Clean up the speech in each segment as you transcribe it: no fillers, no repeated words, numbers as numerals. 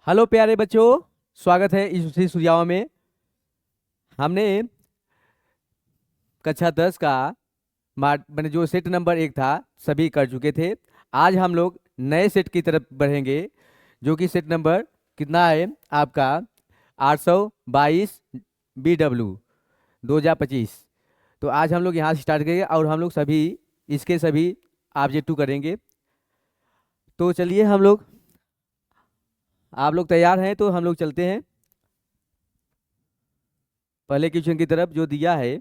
Hello प्यारे बच्चों, स्वागत है इस सुझाव में। हमने कक्षा 10 का मैंने जो सेट नंबर 1 था सभी कर चुके थे। आज हम लोग नए सेट की तरफ बढ़ेंगे, जो कि सेट नंबर कितना है आपका 822 BW 2025। तो आज हम लोग यहाँ से स्टार्ट करेंगे और हम लोग सभी इसके सभी ऑब्जेक्ट टू करेंगे। तो चलिए हम लोग, आप लोग तैयार हैं तो हम लोग चलते हैं पहले क्वेश्चन की तरफ जो दिया है।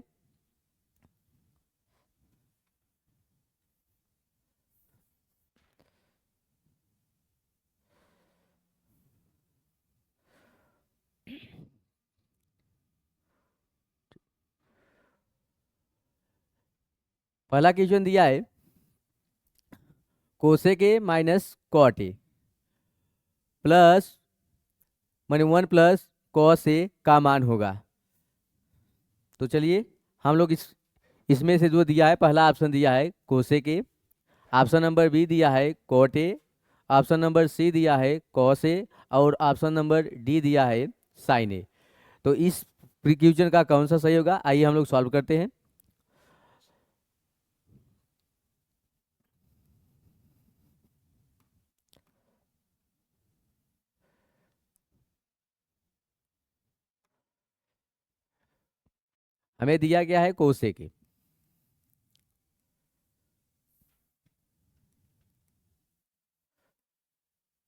पहला क्वेश्चन दिया है cosec A minus cot A plus माने 1 प्लस कॉस ए का मान होगा। तो चलिए हम लोग इसमें से जो दिया है, पहला ऑप्शन दिया है cosec A, option number B दिया है cot A, option number C दिया है कॉस ए और ऑप्शन नंबर डी दिया है साइन ए। तो इस क्वेश्चन का कौन सा सही होगा, आइए हम लोग सॉल्व करते हैं। हमें दिया गया है cosec A,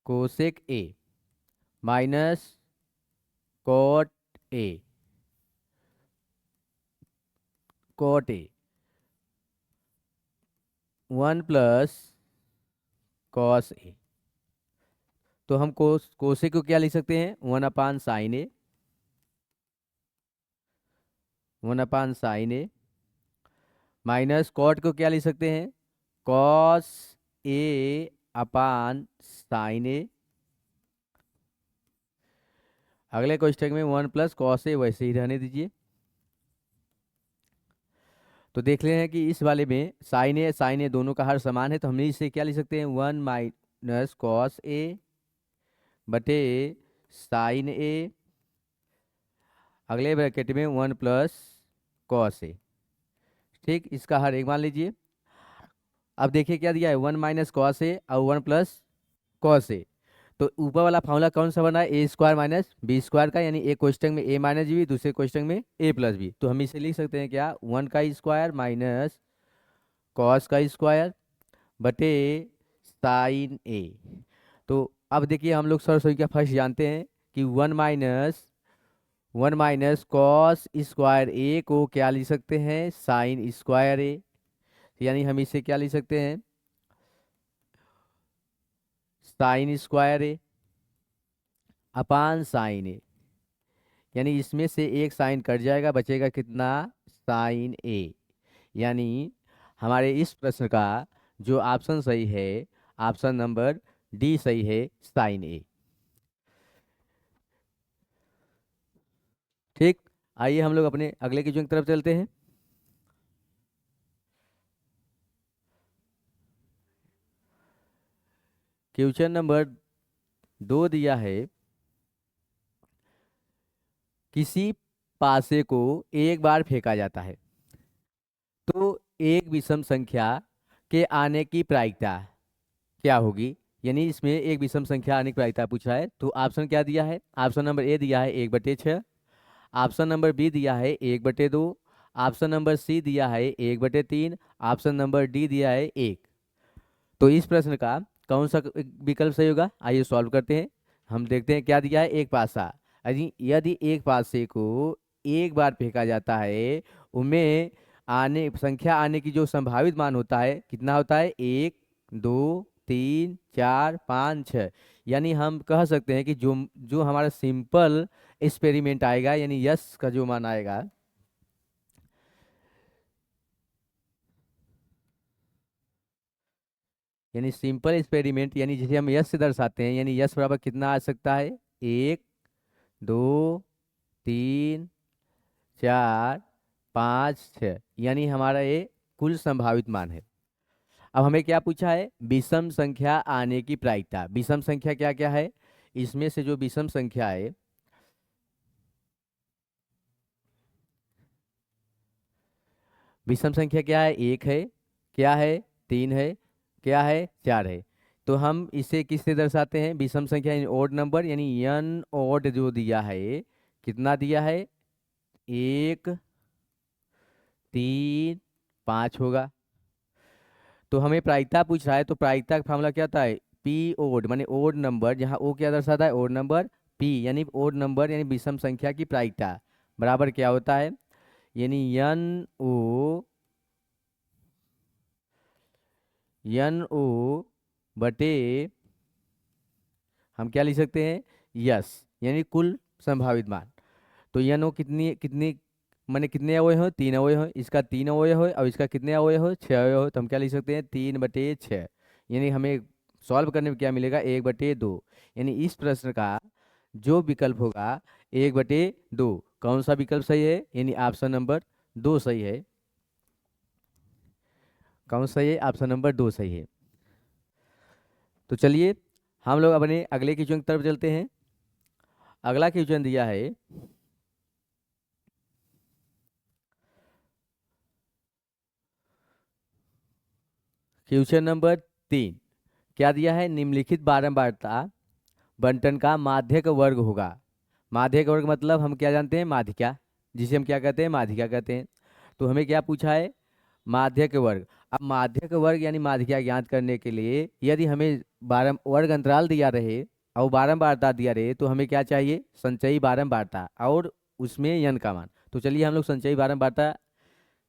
cosec A minus cot A, cot A 1 plus cos A. तो हम कोसेक को क्या लिख सकते हैं, 1/sin ए, 1/sin ए माइनस कॉट को क्या लिख सकते हैं, कॉस ए अपान साइन ए। अगले क्वेश्चन में 1 प्लस कॉस ए वैसे ही रहने दीजिए। तो देख रहे हैं कि इस वाले में साइन ए दोनों का हर समान है, तो हम इसे क्या लिख सकते हैं, 1 - cos ए बटे साइन ए, अगले ब्रैकेट में 1 प्लस कॉस ए। ठीक, इसका हर एक मान लीजिए। अब देखिए क्या दिया है, 1 - cos ए और 1 प्लस कॉस ए। तो ऊपर वाला फॉर्मूला कौन सा बना है, A² - B² का, यानी एक क्वेश्चन में A - B, दूसरे क्वेश्चन में A+B। तो हम इसे लिख सकते हैं क्या, 1 का स्क्वायर माइनस कॉस का स्क्वायर बटे साइन ए। तो अब देखिए हम लोग सरसोई का फर्स्ट जानते हैं कि 1 - 1 - cos² ए को क्या लिख सकते हैं, sin² ए। यानी हम इसे क्या लिख सकते हैं, sin² ए अपान साइन ए। यानी इसमें से एक साइन कट जाएगा, बचेगा कितना, साइन ए। यानी हमारे इस प्रश्न का जो ऑप्शन सही है, ऑप्शन नंबर डी सही है, साइन ए। ठीक, आइए हम लोग अपने अगले क्वेश्चन की तरफ चलते हैं। क्वेश्चन नंबर 2 दिया है, किसी पासे को एक बार फेंका जाता है तो एक विषम संख्या के आने की प्रायिकता क्या होगी। यानी इसमें एक विषम संख्या आने की प्रायिकता पूछा है। तो ऑप्शन क्या दिया है, ऑप्शन नंबर ए दिया है 1/6, ऑप्शन नंबर बी दिया है 1/2, ऑप्शन नंबर सी दिया है 1/3, ऑप्शन नंबर डी दिया है 1। तो इस प्रश्न का कौन सा विकल्प सही होगा, आइए सॉल्व करते हैं। हम देखते हैं क्या दिया है, एक पासा। यदि यदि एक पासे को एक बार फेंका जाता है, उनमें संख्या आने की जो संभावित मान होता है कितना होता है, 1 2 3 4 5 6। यानी हम कह सकते हैं कि जो जो हमारा सिंपल एक्सपेरिमेंट आएगा, यानी यस का जो मान आएगा, यानी सिंपल एक्सपेरिमेंट, यानी जिसे हम यस से दर्शाते हैं, यानी यस बराबर कितना आ सकता है, 1 2 3 4 5 6। यानी हमारा ये कुल संभावित मान है। अब हमें क्या पूछा है, विषम संख्या आने की प्रायिकता। विषम संख्या क्या क्या है, इसमें से जो विषम संख्या है, विषम संख्या क्या है? एक है, क्या है? तीन है, क्या है? चार है। तो हम इसे किससे दर्शाते हैं? विषम संख्या यानी ओड नंबर, यानी यन ओड जो दिया है, कितना दिया है? एक, तीन, पाँच होगा। तो हमें प्रायिकता पूछ रहा है, तो प्रायिकता का फार्मूला क्या होता है? पी ओड, माने ओड नंबर, जहाँ ओ क्या दर्शाता है? Odd number. पी यानी ओड नंबर यानी विषम संख्या की प्रायिकता बराबर क्या होता है? यानी एन ओ बटे, हम क्या लिख सकते हैं? यस, यानी कुल संभावित मान। तो एन ओ कितनी कितनी, माने कितने अवयव हो? तीन अवयव हो। इसका तीन अवयव हो और इसका कितने अवयव हो? छः अवयव हो। तो हम क्या लिख सकते हैं? 3/6। यानी हमें सॉल्व करने में क्या मिलेगा? 1/2। यानी इस प्रश्न का जो विकल्प होगा 1/2। कौन सा विकल्प सही है? यानी ऑप्शन नंबर दो सही है। कौन सही है? ऑप्शन नंबर दो सही है। तो चलिए हम लोग अपने अगले क्वेश्चन की तरफ चलते हैं। अगला क्वेश्चन दिया है, क्वेश्चन नंबर 3। क्या दिया है? निम्नलिखित बारंबारता बंटन का माध्यक वर्ग होगा। माध्यक वर्ग मतलब हम क्या जानते हैं? माध्यिका, जिसे हम क्या कहते हैं? माध्यिका कहते हैं। तो हमें क्या पूछा है? माध्यक वर्ग। अब माध्यक वर्ग यानी माध्यिका ज्ञात करने के लिए यदि हमें बारम वर्ग अंतराल दिया रहे और बारंबारता दिया रहे, तो हमें क्या चाहिए? संचयी बारंबारता और उसमें यन का मान। तो चलिए हम लोग संचयी बारंबारता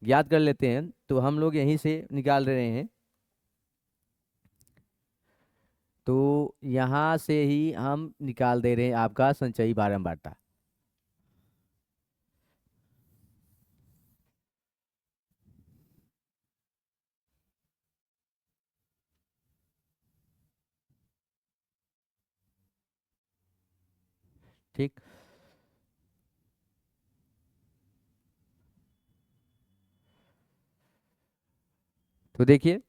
ज्ञात कर लेते हैं। तो हम लोग यहीं से निकाल रहे हैं। तो यहाँ से ही हम निकाल दे रहे हैं आपका संचयी बारंबारता। ठीक। तो देखिए,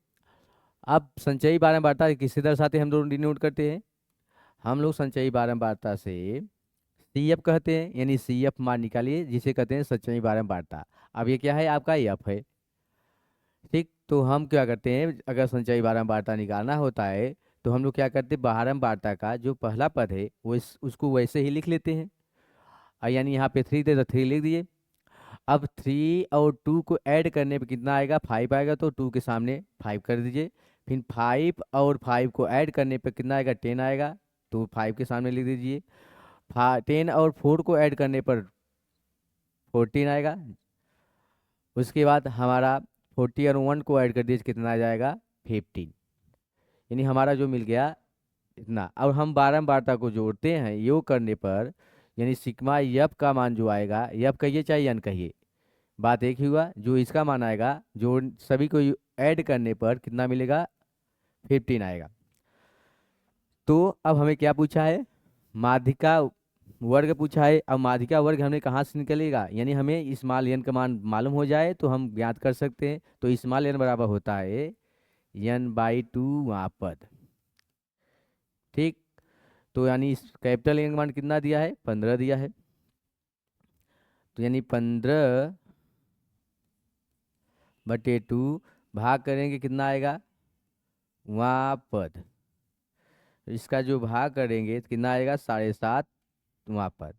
अब संचयी बारंबारता किससे दर्शाते हैं? हम लोग डिनोट करते हैं। हम लोग संचयी बारंबारता से सी एफ कहते हैं, यानी सी एफ मान निकालिए, जिसे कहते हैं संचयी बारंबारता। अब ये क्या है? आपका एफ है। ठीक। तो हम क्या करते हैं? अगर संचयी बारंबारता निकालना होता है तो हम लोग क्या करते हैं? बारंबारता का जो पहला पद है वो उसको वैसे ही लिख लेते हैं। यानी यहाँ पे थ्री थे तो थ्री लिख दिए। अब थ्री और टू को ऐड करने पे कितना आएगा? फाइव आएगा। तो टू के सामने फाइव कर दीजिए। फिर फाइव और फाइव को ऐड करने पे कितना आएगा? 10 आएगा। तो फाइव के सामने लिख दीजिए। 10 और फोर को ऐड करने पर 14 आएगा। उसके बाद हमारा 40 और वन को ऐड कर दीजिए, कितना आ जाएगा? 15। यानी हमारा जो मिल गया इतना। और हम बारंबारता को जोड़ते हैं योग करने पर, यानी सिग्मा यफ का मान जो आएगा, यफ कहिए चाहे यन कहिए, बात एक ही हुआ। जो इसका मान आएगा जो सभी को ऐड करने पर कितना मिलेगा? 15 आएगा। तो अब हमें क्या पूछा है? माध्यिका वर्ग पूछा है। अब माध्यिका वर्ग हमें कहाँ से निकलेगा? यानी हमें स्मॉल एन का मान मालूम हो जाए तो हम ज्ञात कर सकते हैं। तो स्मॉल एन बराबर होता है n/2 वहाँ पद। ठीक। तो यानी इस कैपिटल एन का मान कितना दिया है? 15 दिया है। तो यानी 15/2 भाग करेंगे, कितना आएगा? वहाँ पद। इसका जो भाग करेंगे तो कितना आएगा? 7.5 वहाँ पद,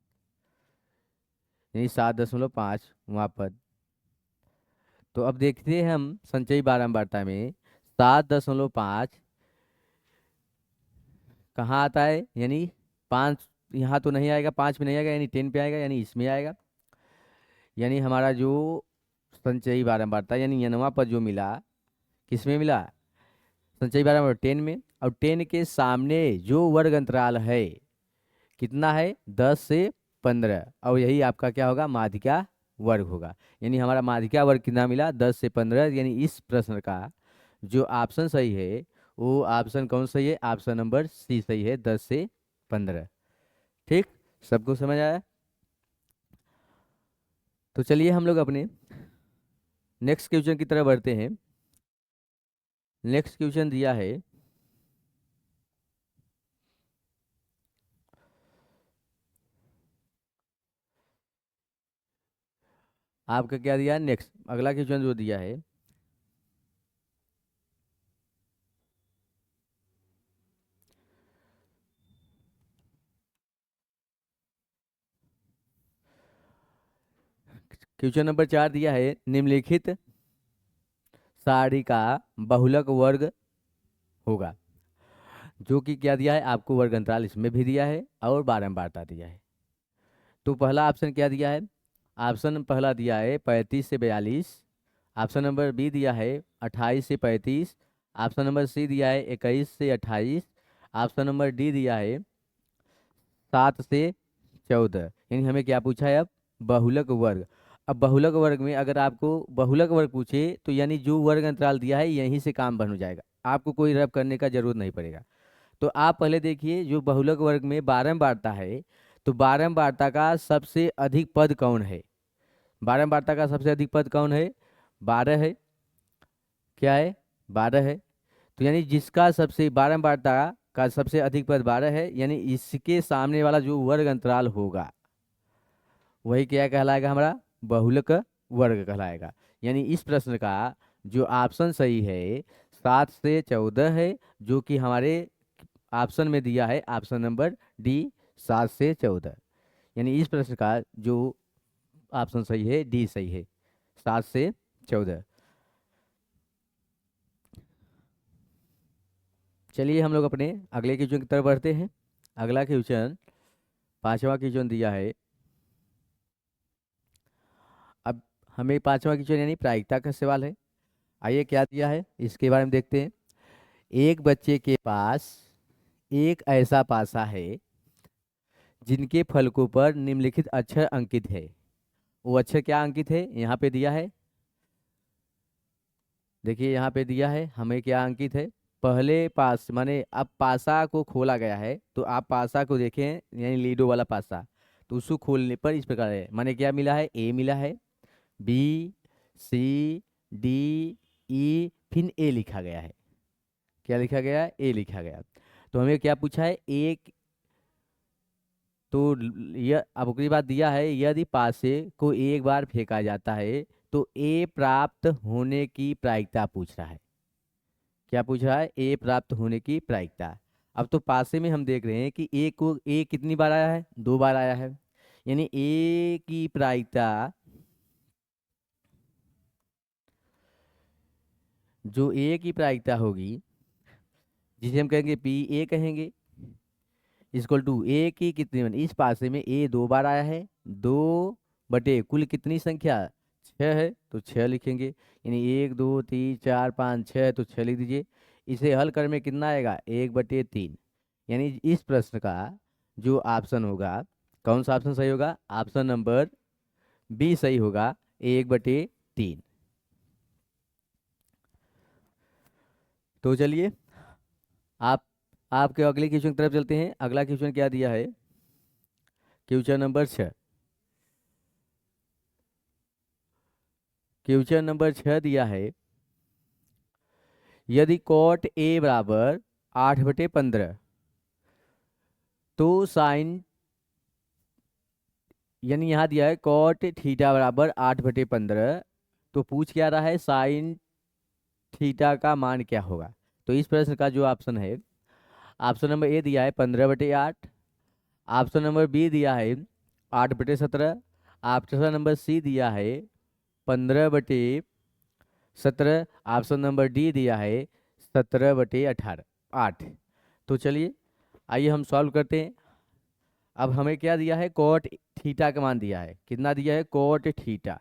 यानी 7.5 वहाँ पद। तो अब देखते हैं हम संचयी बारंबारता में 7.5 कहाँ आता है? यानी पाँच यहाँ तो नहीं आएगा, पाँच में नहीं आएगा, यानी 10 पे आएगा, यानी इसमें आएगा। यानी हमारा जो संचयी बारंबारता यानी यनवा पद जो मिला, किस में मिला? संचयी बारंबारता 10 में। और 10 के सामने जो वर्ग अंतराल है कितना है? 10 से 15। और यही आपका क्या होगा? माध्यिका वर्ग होगा। यानी हमारा माध्यिका वर्ग कितना मिला? 10 से 15। यानी इस प्रश्न का जो ऑप्शन सही है वो ऑप्शन कौन सही है? ऑप्शन नंबर सी सही है, 10 से 15। ठीक। सबको समझ आया? तो चलिए हम लोग अपने नेक्स्ट क्वेश्चन की तरफ बढ़ते हैं। नेक्स्ट क्वेश्चन दिया है, आपका क्या दिया है नेक्स्ट, अगला क्वेश्चन जो दिया है, क्वेश्चन नंबर 4 दिया है, निम्नलिखित सारणी का बहुलक वर्ग होगा। जो कि क्या दिया है आपको, वर्ग अंतराल इसमें भी दिया है और बारंबारता दिया है। तो पहला ऑप्शन क्या दिया है, ऑप्शन पहला दिया है 35 से 42, ऑप्शन नंबर बी दिया है 28 से 35, ऑप्शन नंबर सी दिया है 21 से 28, ऑप्शन नंबर डी दिया है 7 से 14। यानी हमें क्या पूछा है अब, बहुलक वर्ग। अब बहुलक वर्ग में अगर आपको बहुलक वर्ग पूछे तो यानी जो वर्ग अंतराल दिया है यहीं से काम बन हो जाएगा, आपको कोई रब करने का जरूरत नहीं पड़ेगा। तो आप पहले देखिए, जो बहुलक वर्ग में बारंबारता है, तो बारंबारता का सबसे अधिक पद कौन है, बारंबारता का सबसे अधिक पद कौन है, 12 है। क्या है, 12 है। तो यानी जिसका सबसे बारंबारता का सबसे अधिक पद 12 है, यानी इसके सामने वाला जो वर्ग अंतराल होगा वही क्या कहलाएगा, हमारा बहुलक वर्ग कहलाएगा। यानी इस प्रश्न का जो ऑप्शन सही है 7 से 14 है, जो कि हमारे ऑप्शन में दिया है ऑप्शन नंबर डी, 7 से 14। यानी इस प्रश्न का जो ऑप्शन सही है डी सही है, 7 से 14। चलिए हम लोग अपने अगले क्वेश्चन की तरफ बढ़ते हैं। अगला क्वेश्चन, पांचवा क्वेश्चन दिया है। अब हमें पांचवा क्वेश्चन यानी प्रायिकता का सवाल है। आइए क्या दिया है इसके बारे में देखते हैं। एक बच्चे के पास एक ऐसा पासा है जिनके फलकों पर निम्नलिखित अक्षर अंकित है। वो अक्षर क्या अंकित है, यहाँ पे दिया है, देखिए यहाँ पे दिया है हमें क्या अंकित है। पहले पास माने अब पासा को खोला गया है, तो आप पासा को देखें यानी लीडो वाला पासा, तो उसको खोलने पर इस प्रकार है, माने क्या मिला है, ए मिला है, बी, सी, डी, ई, फिर ए लिखा गया है। क्या लिखा गया है, ए लिखा गया। तो हमें क्या पूछा है, एक, तो यह अब की बात दिया है, यदि पासे को एक बार फेंका जाता है तो ए प्राप्त होने की प्रायिकता पूछ रहा है। क्या पूछ रहा है, ए प्राप्त होने की प्रायिकता। अब तो पासे में हम देख रहे हैं कि ए को, ए कितनी बार आया है, 2 बार आया है। यानी ए की प्रायिकता, जो ए की प्रायिकता होगी, जिसे हम कहेंगे पी ए कहेंगे, इक्वल टू ए की कितनी बनी, इस पासे में ए 2 बार आया है, 2 बटे कुल कितनी संख्या, 6 है, तो 6 लिखेंगे। यानी 1 2 3 4 5 6, तो 6 लिख दीजिए। इसे हल करने में कितना आएगा, 1/3। यानी इस प्रश्न का जो ऑप्शन होगा, कौन सा ऑप्शन सही होगा, ऑप्शन नंबर बी सही होगा, 1/3। तो चलिए आप आपके अगले क्वेश्चन की तरफ चलते हैं। अगला क्वेश्चन क्या दिया है, क्वेश्चन नंबर 6। क्वेश्चन नंबर 6 दिया है, यदि कॉट ए बराबर 8/15, तो साइन, यानी यहाँ दिया है कॉट थीटा बराबर 8/15, तो पूछ क्या रहा है, साइन थीटा का मान क्या होगा। तो इस प्रश्न का जो ऑप्शन है, ऑप्शन नंबर ए दिया है 15/8, ऑप्शन नंबर बी दिया है 8/17, ऑप्शन नंबर सी दिया है 15/17, ऑप्शन नंबर डी दिया है 17/18 8। तो चलिए आइए हम सॉल्व करते हैं। अब हमें क्या दिया है, कोट थीटा का मान दिया है, कितना दिया है, cot theta,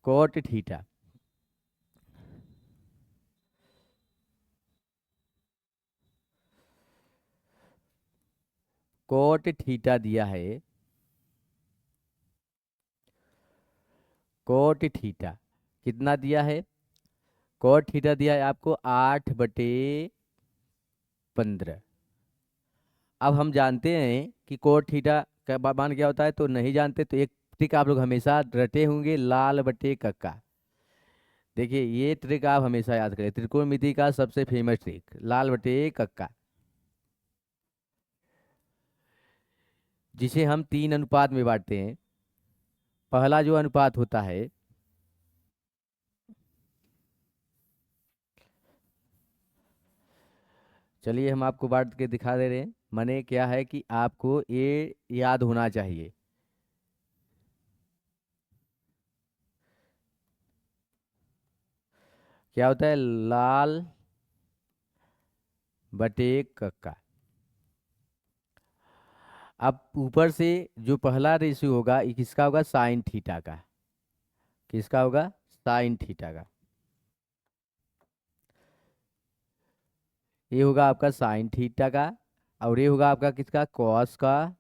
cot theta. Cot theta दिया है, कोट थीटा कितना दिया है, कोट थीटा दिया है आपको 8/15। अब हम जानते हैं कि कोट थीटा का मान क्या होता है, तो नहीं जानते तो एक ट्रिक आप लोग हमेशा रटे होंगे, लाल बटे कक्का। देखिए ये ट्रिक आप हमेशा याद करें, त्रिकोणमिति का सबसे फेमस ट्रिक, लाल बटे कक्का, जिसे हम 3 अनुपात में बांटते हैं। पहला जो अनुपात होता है, चलिए हम आपको बांट के दिखा दे रहे हैं। माने क्या है कि आपको ये याद होना चाहिए। क्या होता है? लाल बटे कक्का। अब ऊपर से जो पहला रेशियो होगा ये किसका होगा? साइन थीटा का। किसका होगा? साइन थीटा का। ये होगा आपका साइन थीटा का, और ये होगा आपका किसका? कॉस का।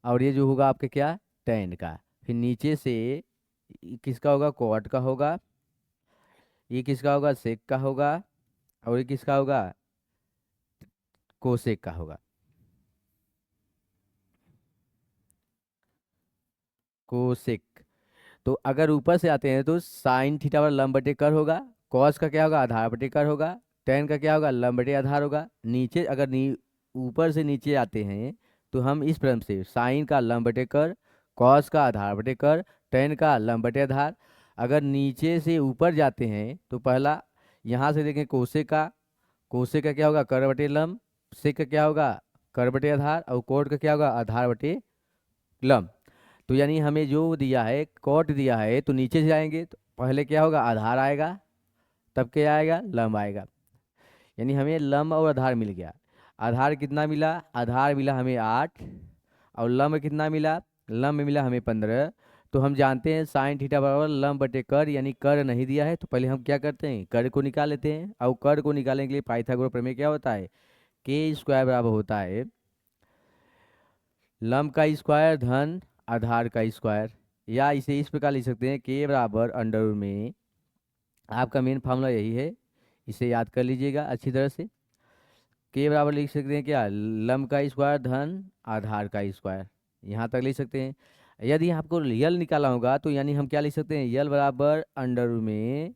और ये जो होगा आपके क्या? टेन का। फिर नीचे से किसका होगा? कॉट का होगा। ये किसका होगा? सेक का होगा। और ये किसका होगा? कोसेक का होगा। कोसेक। तो अगर ऊपर से आते हैं तो साइन थीटा पर लंब बटे कर होगा। कॉस का क्या होगा? आधार बटे कर होगा। टेन का क्या होगा? लंब बटे आधार होगा। नीचे अगर ऊपर से नीचे आते हैं तो हम इस क्रम से साइन का लंब बटे कर, कॉस का आधार बटे कर, टेन का लंब बटे आधार। अगर नीचे से ऊपर जाते हैं तो पहला यहाँ से देखें कोसे का। कोसे का क्या होगा? कर बटे लंब। सेक का क्या होगा? कर बटे आधार। और कोट का क्या होगा? आधार बटे लंब। तो यानी हमें जो दिया है कॉट दिया है, तो नीचे से जाएंगे तो पहले क्या होगा? आधार आएगा, तब क्या आएगा? लंब आएगा। यानी हमें लंब और आधार मिल गया। आधार कितना मिला? आधार मिला हमें 8। और लंब कितना मिला? लंब मिला हमें 15। तो हम जानते हैं साइन थीटा बराबर लंब बटे कर, यानी कर नहीं दिया है तो पहले हम क्या करते हैं? कर को निकाल लेते हैं। और कर को निकालने के लिए पाइथागोरस प्रमेय क्या होता है? के स्क्वायर बराबर होता है लंब का स्क्वायर धन आधार का स्क्वायर। या इसे इस प्रकार लिख सकते हैं, के बराबर अंडर रूट में, आपका मेन फार्मूला यही है, इसे याद कर लीजिएगा अच्छी तरह से। के बराबर लिख सकते हैं क्या? लंब का स्क्वायर धन आधार का स्क्वायर। यहाँ तक लिख सकते हैं। यदि आपको यल निकाला होगा तो यानी हम क्या लिख सकते हैं? यल बराबर अंडर रूट में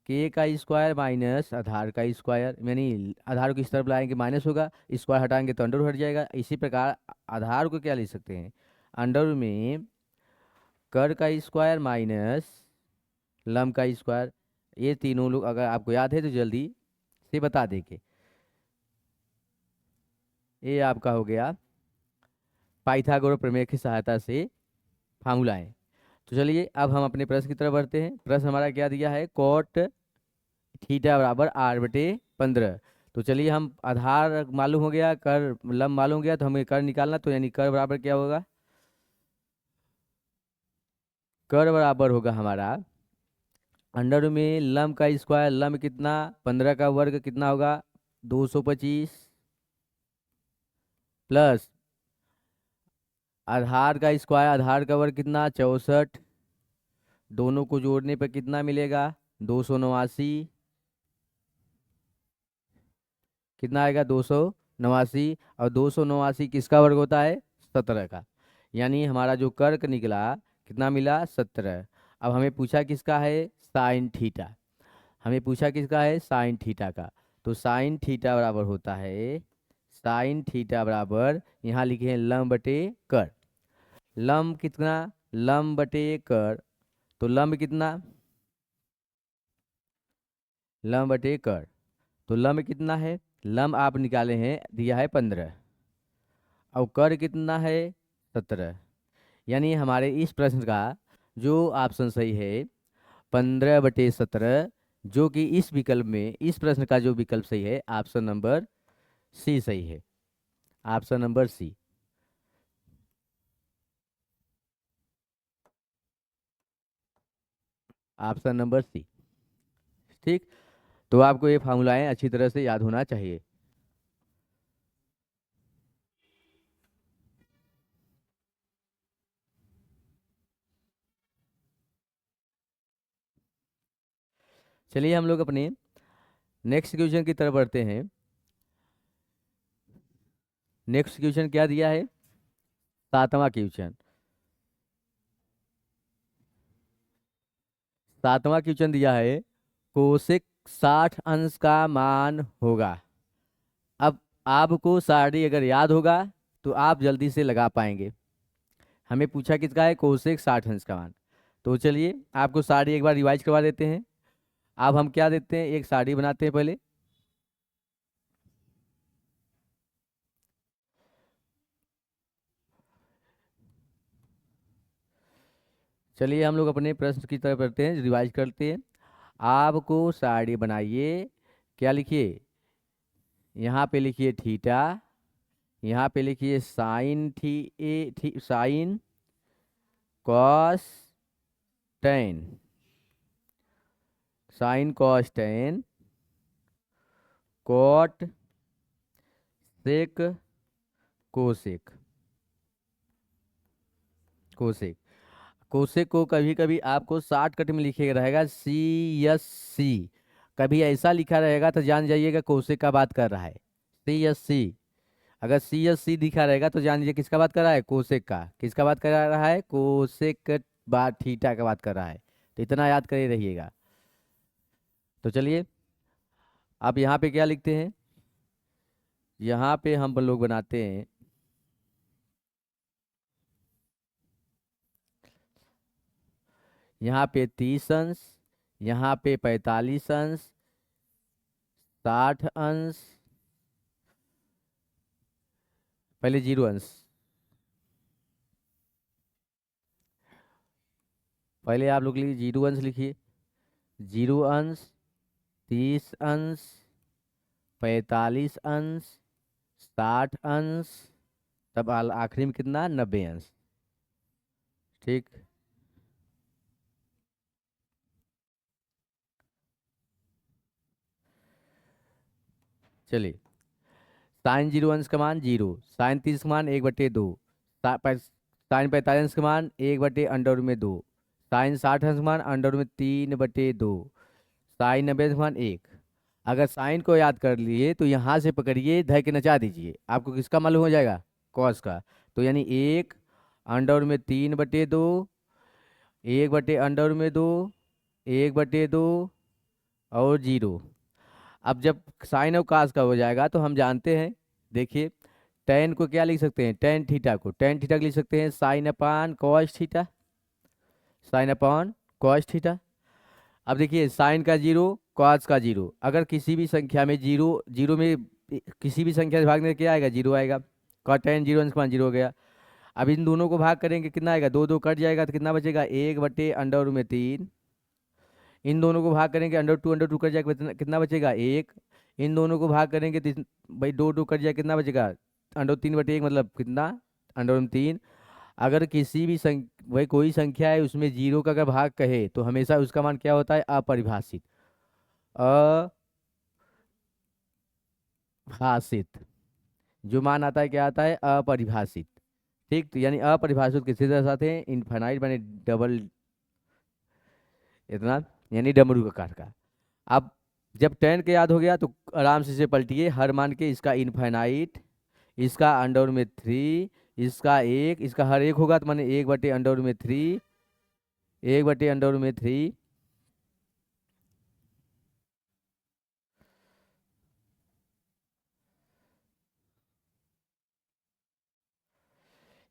के का स्क्वायर माइनस आधार का स्क्वायर, यानी आधार को इस तरफ लाएंगे माइनस होगा, स्क्वायर हटाएंगे तो अंडर रूट हट जाएगा। इसी प्रकार आधार को क्या लिख सकते हैं? अंडर रूट में कर का स्क्वायर माइनस लंब का स्क्वायर। ये तीनों लोग अगर आपको याद है तो जल्दी से बता देंगे। ये आपका हो गया पाइथागोरस प्रमेय की सहायता से फार्मूला है। तो चलिए अब हम अपने प्रश्न की तरफ बढ़ते हैं। प्रश्न हमारा क्या दिया है? कॉट थीटा बराबर आर बटे 15। तो चलिए हम आधार मालूम हो गया, कर लंब मालूम हो गया, तो हमें कर निकालना। तो यानी कर बराबर क्या होगा? कर बराबर होगा हमारा अंडर में लंब का स्क्वायर, लंब कितना? 15 का वर्ग कितना होगा? 225 प्लस आधार का स्क्वायर, आधार का वर्ग कितना? 64। दोनों को जोड़ने पर कितना मिलेगा? 289। कितना आएगा? 289। और 289 किसका वर्ग होता है? 17 का। यानी हमारा जो कर्क निकला कितना मिला? 17। अब हमें पूछा किसका है? Sine theta. हमें पूछा किसका है? साइन थीटा का। तो साइन थीटा बराबर होता है, साइन थीटा बराबर यहाँ लिखे हैं लंब बटे कर। लंब कितना? लंब बटे कर। तो लंब कितना? लंब बटे कर। तो लंब कितना है? लंब आप निकाले हैं, दिया है 15। और कर कितना है? 17। यानी हमारे इस प्रश्न का जो ऑप्शन सही है 15/17, जो कि इस विकल्प में, इस प्रश्न का जो विकल्प सही है ऑप्शन नंबर सी सही है। Option number C. Option number C. ठीक। तो आपको ये फार्मूलाएं अच्छी तरह से याद होना चाहिए। चलिए हम लोग अपने नेक्स्ट क्वेश्चन की तरफ बढ़ते हैं। नेक्स्ट क्वेश्चन क्या दिया है? 7वां क्वेश्चन। 7वां क्वेश्चन दिया है कोसेक 60 अंश का मान होगा। अब आपको सारणी अगर याद होगा तो आप जल्दी से लगा पाएंगे। हमें पूछा किसका है, कोसेक 60 अंश का मान। तो चलिए आपको सारी एक बार रिवाइज करवा देते हैं। अब हम क्या देते हैं, एक साड़ी बनाते हैं पहले। चलिए हम लोग अपने प्रश्न की तरफ बढ़ते हैं, रिवाइज करते हैं। आपको साड़ी बनाइए, क्या लिखिए, यहाँ पे लिखिए थीटा, यहाँ पे लिखिए sine sine cos tan, sine cos tan, cot sec cosec, cosec. Cosec को कभी कभी आपको शॉर्टकट में लिखे रहेगा CSC, कभी ऐसा लिखा रहेगा तो जान जाइएगा कोसेक का बात कर रहा है, CSC। अगर CSC दिखा रहेगा तो जान लीजिए किसका बात कर रहा है, कोसेक का। किसका बात कर रहा है, कोसेक का बात, थीटा का बात कर रहा है। तो इतना याद करे रहिएगा। तो चलिए आप यहाँ पे क्या लिखते हैं, यहाँ पे हम लोग बनाते हैं यहाँ पे 30 अंश, यहाँ पे 45 अंश, 60 अंश, पहले 0 अंश, पहले आप लोग लिखिए 0 अंश लिखिए, 0 अंश, 30 अंश, 45 अंश, 60 अंश, तब आखिरी में कितना, 90 अंश। ठीक। चलिए साइन 0 अंश का मान 0, साइन 30 का मान 1/2, साइन 45 का मान 1/√2, साइन 60 अंश का मान √3/2, साइन 90 का मान 1। अगर साइन को याद कर लिए तो यहाँ से पकड़िए, धय के नचा दीजिए, आपको किसका मालूम हो जाएगा, कॉस का। तो यानी 1√3/2, 1/√2, 1/2 और 0। अब जब साइन और कास का हो जाएगा तो हम जानते हैं, देखिए टेन को क्या लिख सकते हैं, टेन थीटा को, टेन थीटा को लिख सकते हैं sine upon cos theta, sine upon cos theta. अब देखिए साइन का 0, कॉस का 0, अगर किसी भी संख्या में 0 0 में किसी भी संख्या से भागने में क्या आएगा, 0 आएगा। कॉट टेन 0 अंश का मान 0 हो गया। अब इन दोनों को भाग करेंगे कितना आएगा, 2 2 कट जाएगा तो कितना बचेगा, 1/√3। इन दोनों को भाग करेंगे, अंडर टू कट जाएगा, कितना बचेगा, 1। इन दोनों को भाग करेंगे तो भाई 2 2 कट जाएगा, कितना बचेगा, √3/1, मतलब कितना, √3। अगर किसी भी भाई कोई संख्या है उसमें 0 का अगर भाग कहे तो हमेशा उसका मान क्या होता है, अपरिभाषित, अभाषित। जो मान आता है क्या आता है, अपरिभाषित। ठीक, तो यानी अपरिभाषित किसी तरह साथ है, इनफाइनाइट माने डबल, इतना, यानी डमरू का काट का। अब जब 10 के याद हो गया तो आराम से इसे पलटिए, हर मान के, इसका इनफाइनाइट, इसका √3, इसका 1, इसका हर एक होगा तो माने 1/√3, 1/√3।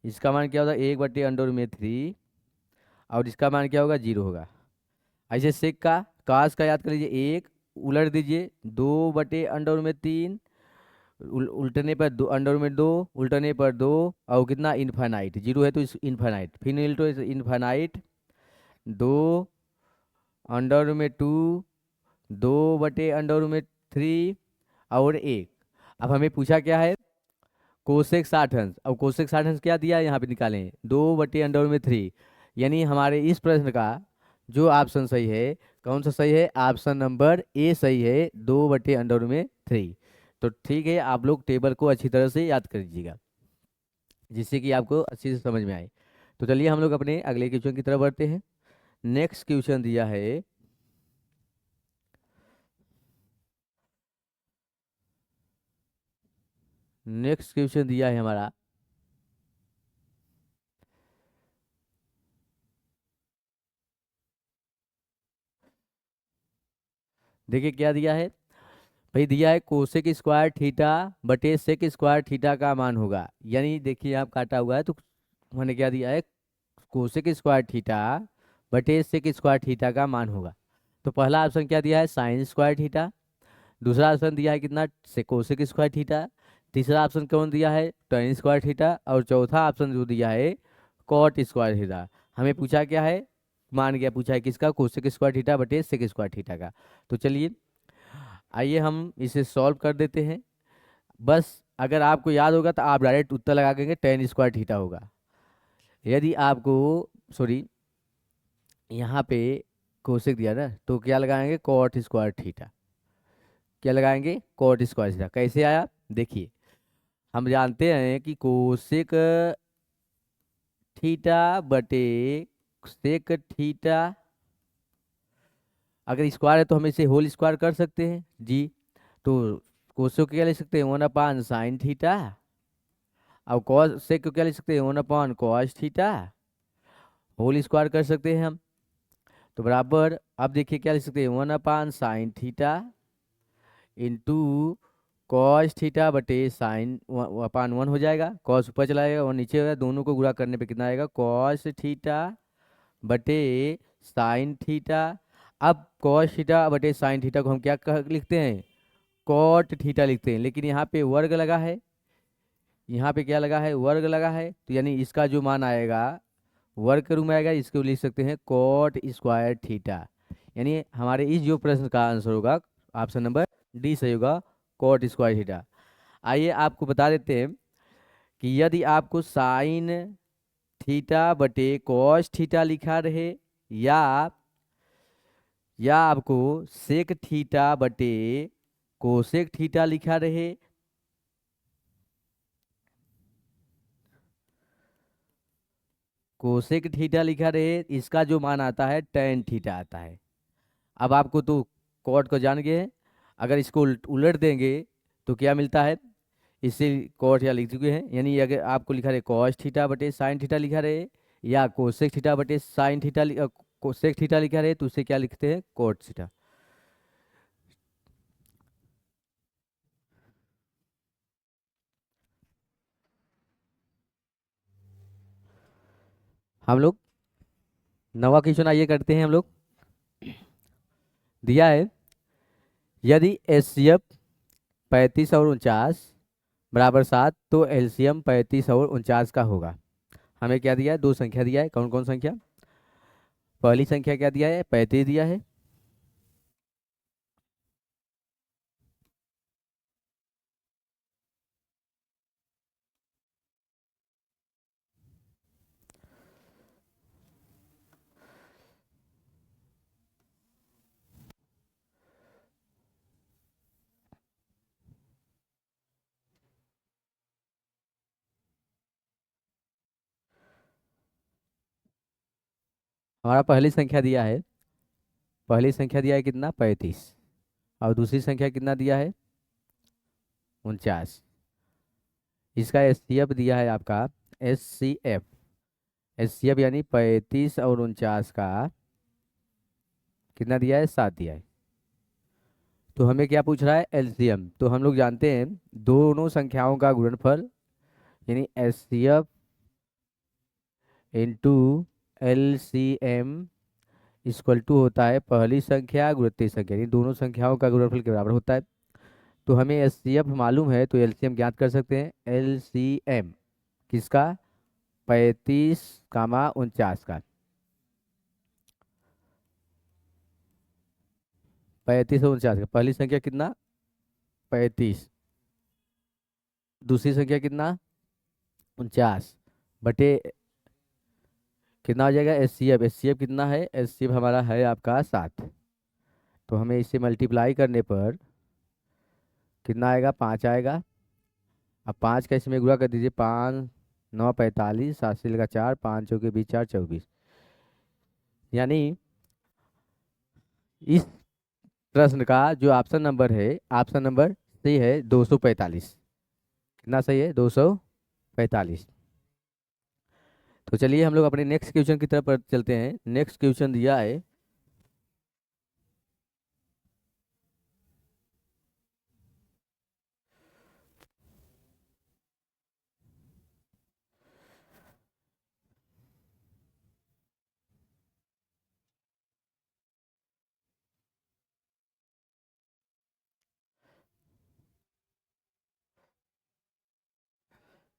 इसका मान क्या होगा, 1/√3, और इसका मान क्या होगा, 0 होगा। ऐसे सेक का, काश का याद कर लीजिए, 1 उलट दीजिए, 2/√3, उल्टने पर 2 उल्टने पर 2, और कितना, इनफाइनाइट, 0 है तो इस इनफाइनाइट, फिर उल्टो इनफाइनाइट, 2/2, 2/√3 और 1। अब हमें पूछा क्या है, कोसेक 60 अंश। अब कोसेक 60 अंश क्या दिया है, यहाँ पे निकालें, 2/√3। यानी हमारे इस प्रश्न का जो ऑप्शन सही है, कौन सा सही है, ऑप्शन नंबर ए सही है, 2/√3। तो ठीक है, आप लोग टेबल को अच्छी तरह से याद कर लीजिएगा जिससे कि आपको अच्छी से समझ में आए। तो चलिए हम लोग अपने अगले क्वेश्चन की तरफ बढ़ते हैं। नेक्स्ट क्वेश्चन दिया है, नेक्स्ट क्वेश्चन दिया है हमारा, देखिए क्या दिया है भाई, दिया है कोसेक स्क्वायर थीटा बटे सेक स्क्वायर थीटा का मान होगा। यानी देखिए आप काटा हुआ है तो मैंने क्या दिया है, कोसेक स्क्वायर थीटा बटे सेक स्क्वायर थीटा का मान होगा। तो पहला ऑप्शन क्या दिया है, साइन स्क्वायर थीटा। दूसरा ऑप्शन दिया है कितना, से कोसेक स्क्वायर थीटा। तीसरा ऑप्शन कौन दिया है, tan स्क्वायर थीटा। और चौथा ऑप्शन जो दिया है कॉट स्क्वायर थीटा। हमें पूछा क्या है, मान गया पूछा है किसका, कोसेक स्क्वायर थीटा बटे सेक स्क्वायर थीटा का। तो चलिए आइए हम इसे सॉल्व कर देते हैं। बस अगर आपको याद होगा तो आप डायरेक्ट उत्तर लगा देंगे, tan स्क्वायर थीटा होगा। यदि आपको, सॉरी, यहाँ पे कोसेक दिया ना, तो क्या लगाएंगे, कॉट स्क्वायर थीटा। क्या लगाएंगे, कॉट स्क्वायर थीटा। कैसे आया देखिए, हम जानते हैं कि कोसेक थीटा बटे सेक थीटा, अगर स्क्वायर है तो हम इसे होल स्क्वायर कर सकते हैं जी। तो कोसेक को क्या ले सकते हैं, 1/sin साइन थीटा। अब कॉस सेक को क्या ले सकते हैं, 1/cos थीटा, होल स्क्वायर कर सकते हैं हम। तो बराबर, अब देखिए क्या लिख सकते हैं, 1/sin theta into cos theta बटे साइन 1/1 हो जाएगा। कॉस ऊपर चला जाएगा और नीचे होगा, दोनों को गुणा करने पे कितना आएगा, कॉस थीटा बटे साइन थीटा। अब कॉस थीटा बटे साइन थीटा को हम क्या लिखते हैं, कॉट थीटा लिखते हैं। लेकिन यहाँ पे वर्ग लगा है, यहाँ पे क्या लगा है, वर्ग लगा है, तो यानी इसका जो मान आएगा वर्ग के रूप में आएगा। इसको लिख सकते हैं कॉट स्क्वायर थीटा। यानी हमारे इस जो प्रश्न का आंसर होगा ऑप्शन नंबर डी सही होगा, कॉट स्क्वायर थीटा। आइए आपको बता देते हैं कि यदि आपको साइन थीटा बटे कॉस थीटा लिखा रहे, या आपको सेक थीटा बटे कोसेक थीटा लिखा रहे, कोसेक थीटा लिखा रहे, इसका जो मान आता है tan थीटा आता है। अब आपको तो कॉट को जान गए हैं, अगर इसको उलट देंगे तो क्या मिलता है, इसे कॉट या लिख चुके हैं। यानी अगर आपको लिखा रहे कॉस थीटा बटे साइन थीटा लिखा रहे, या कोसेक थीटा बटे साइन थीटा कोसेक थीटा लिखा रहे, तो उसे क्या लिखते हैं, कॉट थीटा। हम लोग नवा क्वेश्चन आइए करते हैं हम लोग। दिया है, यदि एचसीएफ 35 और 49 बराबर 7, तो एलसीएम 35 और 49 का होगा। हमें क्या दिया है, दो संख्या दिया है। कौन कौन संख्या, पहली संख्या क्या दिया है, 35 दिया है। हमारा पहली संख्या दिया है, पहली संख्या दिया है कितना, 35। और दूसरी संख्या कितना दिया है, 49। इसका एचसीएफ दिया है आपका, एचसीएफ, एचसीएफ यानी 35 और 49 का कितना दिया है, 7 दिया है। तो हमें क्या पूछ रहा है, एलसीएम। तो हम लोग जानते हैं दोनों संख्याओं का गुणनफल, यानी HCF into LCM equal to होता है पहली संख्या गुणित संख्या, यानी दोनों संख्याओं का गुणनफल के बराबर होता है। तो हमें एचसीएफ मालूम है, तो एलसीएम ज्ञात कर सकते हैं। एलसीएम किसका, 35 49 का। 35 और 49 का, पहली संख्या कितना, 35, दूसरी संख्या कितना, 49 बटे कितना हो जाएगा, एचसीएफ। एचसीएफ कितना है, एचसीएफ हमारा है आपका 7। तो हमें इसे मल्टीप्लाई करने पर कितना आएगा, 5 आएगा। अब 5 का इसमें गुणा कर दीजिए, 5 9 45, 7 से लगा 4, 5 चौके 20 4 24। यानी इस प्रश्न का जो ऑप्शन नंबर है, ऑप्शन नंबर सही है 245। कितना सही है, 245। तो चलिए हम लोग अपने नेक्स्ट क्वेश्चन की तरफ चलते हैं। नेक्स्ट क्वेश्चन दिया है,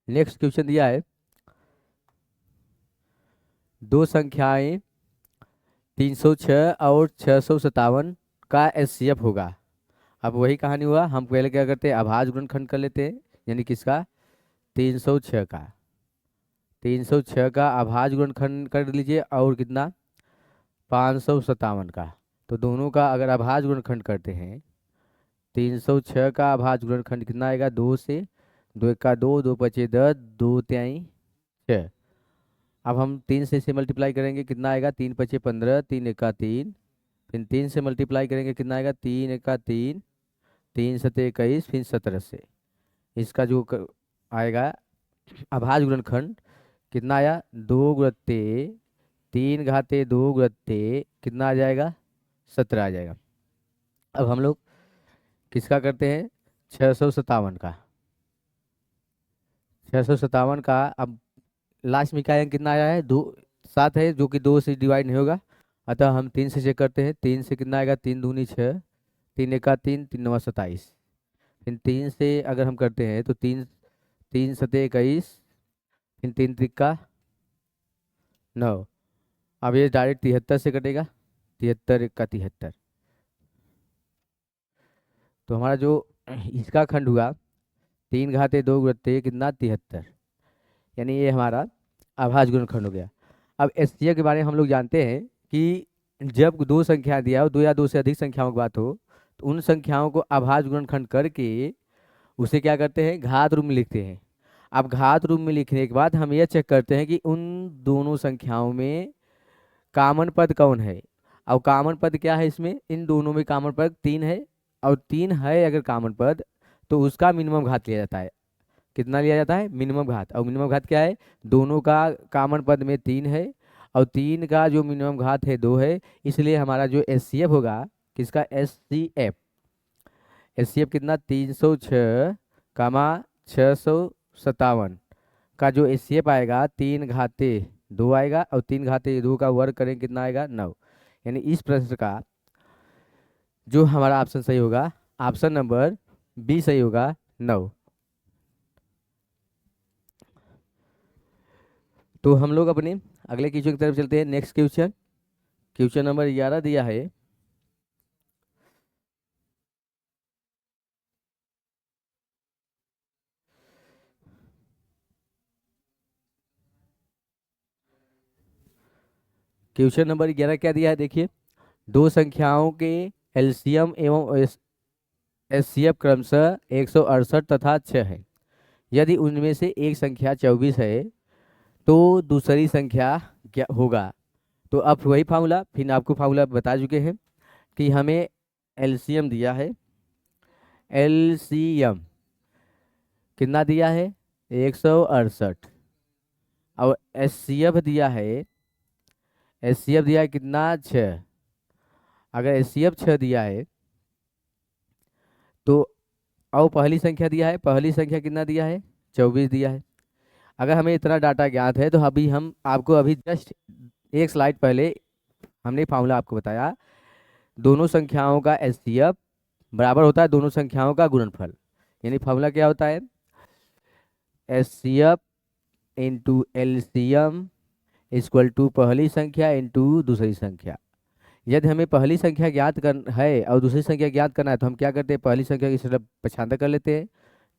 नेक्स्ट क्वेश्चन दिया है, दो संख्याएं 306 और 657 का एचसीएफ होगा। अब वही कहानी हुआ, हम पहले क्या करते हैं, अभाज्य गुणनखंड कर लेते हैं, यानी किसका, 306 का। 306 का अभाज्य गुणनखंड कर लीजिए, और कितना, 557 का। तो दोनों का अगर अभाज्य गुणनखंड करते हैं, 306 का अभाज्य गुणनखंड कितना आएगा, 2 से, 2 का 2, 2 पचे 10, 2 त्याई 6। अब हम 3 से इसे मल्टीप्लाई करेंगे, कितना आएगा, 3 पचे 15, 3 एका 3, फिर 3 से मल्टीप्लाई करेंगे, कितना आएगा, 3 एका 3, 3 सते 21, फिर 17 से। इसका जो आएगा अभाज्य गुणनखंड कितना आया, 2 गुणित्ते 3 घाते 2 गुणित्ते कितना आ जाएगा, 17 आ जाएगा। अब हम लोग किसका करते हैं, 657 का। 657 का अब लास्ट में क्या है, कितना आया है, 2 7 है, जो कि 2 से डिवाइड नहीं होगा, अतः हम 3 से चेक करते हैं। 3 से कितना आएगा, 3 दूनी 6, 3 एका 3, 3 नवा 27। फिर 3 से अगर हम करते हैं तो 3, 3 सते 21, फिर 3 त्रिका 9। अब ये डायरेक्ट 73 से कटेगा, 73 का 73। तो हमारा जो इसका खंड हुआ, 3 घाते 2 गुणित्ते कितना, 73, यानी ये हमारा अभाज्य गुणनखंड हो गया। अब एचसीएफ के बारे में हम लोग जानते हैं कि जब दो संख्या दिया हो, दो या दो से अधिक संख्याओं की बात हो, तो उन संख्याओं को अभाज्य गुणनखंड करके उसे क्या करते हैं, घात रूप में लिखते हैं। अब घात रूप में लिखने के बाद हम यह चेक करते हैं कि उन दोनों संख्याओं में कॉमन पद कौन है। और कॉमन पद क्या है इसमें, इन दोनों में कॉमन पद 3 है, और 3 है अगर कॉमन पद, तो उसका मिनिमम घात लिया जाता है। कितना लिया जाता है, मिनिमम घात। और मिनिमम घात क्या है, दोनों का कॉमन पद में 3 है, और 3 का जो मिनिमम घात है 2 है। इसलिए हमारा जो एचसीएफ होगा, किसका, एचसीएफ, एचसीएफ कितना, 306 कामा 657 का जो एचसीएफ आएगा, 3 घाते 2 आएगा, और 3 घाते 2 का वर्ग करें कितना आएगा, 9। यानी इस प्रश्न का जो हमारा ऑप्शन सही होगा, ऑप्शन नंबर बी सही होगा, 9। तो हम लोग अपने अगले क्वेश्चन की तरफ चलते हैं। नेक्स्ट क्वेश्चन, क्वेश्चन नंबर 11 दिया है, क्वेश्चन नंबर 11 क्या दिया है, देखिए, दो संख्याओं के एलसीएम एवं एचसीएफ क्रमशः 168 तथा 6 है। यदि उनमें से एक संख्या 24 है, तो दूसरी संख्या क्या होगा। तो अब वही फार्मूला, फिर आपको फार्मूला बता चुके हैं कि हमें एलसीएम दिया है, एलसीएम कितना दिया है, 168, और एचसीएफ दिया है, एचसीएफ दिया है कितना, 6। अगर एचसीएफ 6 दिया है, तो और पहली संख्या दिया है, पहली संख्या कितना दिया है, 24 दिया है। अगर हमें इतना डाटा ज्ञात है, तो अभी हम आपको अभी जस्ट एक स्लाइड पहले हमने फार्मूला आपको बताया, दोनों संख्याओं का एचसीएफ बराबर होता है दोनों संख्याओं का गुणनफल। यानी फार्मूला क्या होता है, HCF into LCM equal to पहली संख्या इंटू दूसरी संख्या। यदि हमें पहली संख्या ज्ञात कर है और दूसरी संख्या ज्ञात करना है, तो हम क्या करते हैं, पहली संख्या की तरफ पक्षांतर कर लेते हैं,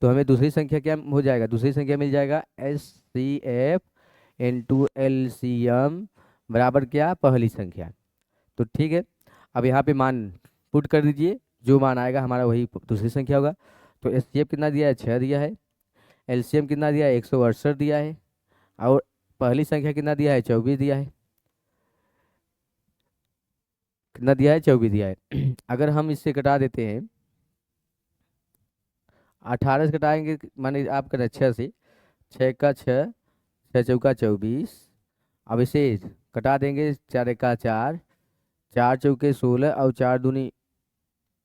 तो हमें दूसरी संख्या क्या हो जाएगा, दूसरी संख्या मिल जाएगा H C F into L C M बराबर क्या, पहली संख्या। तो ठीक है, अब यहाँ पे मान पुट कर दीजिए, जो मान आएगा हमारा वही दूसरी संख्या होगा। तो एच सी एफ कितना दिया है, 6 दिया है, एलसीएम कितना दिया है, 168 दिया है, और पहली संख्या कितना दिया है, 24 दिया है। कितना दिया है, 24 दिया है। अगर हम इससे घटा देते हैं, 18 से घटाएंगे, माने आप करें 6 से, 6 का 6, 6 चौका 24। अब इसे घटा देंगे, 4 का 4, 4 चौके 16, और 4 दूनी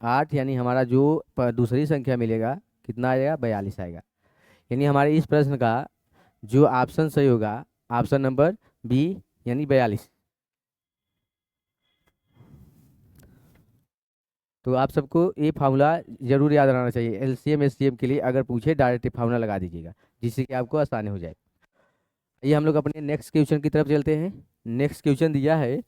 8, यानी हमारा जो दूसरी संख्या मिलेगा कितना आएगा, 42 आएगा। यानी हमारे इस प्रश्न का जो ऑप्शन सही होगा, ऑप्शन नंबर बी, यानी 42। तो आप सबको ये फार्मूला जरूर याद रहना चाहिए, एलसीएम एससीएम के लिए अगर पूछे डायरेक्ट फार्मूला लगा दीजिएगा, जिससे कि आपको आसानी हो जाए। ये हम लोग अपने नेक्स्ट क्वेश्चन की तरफ चलते हैं। नेक्स्ट क्वेश्चन दिया है,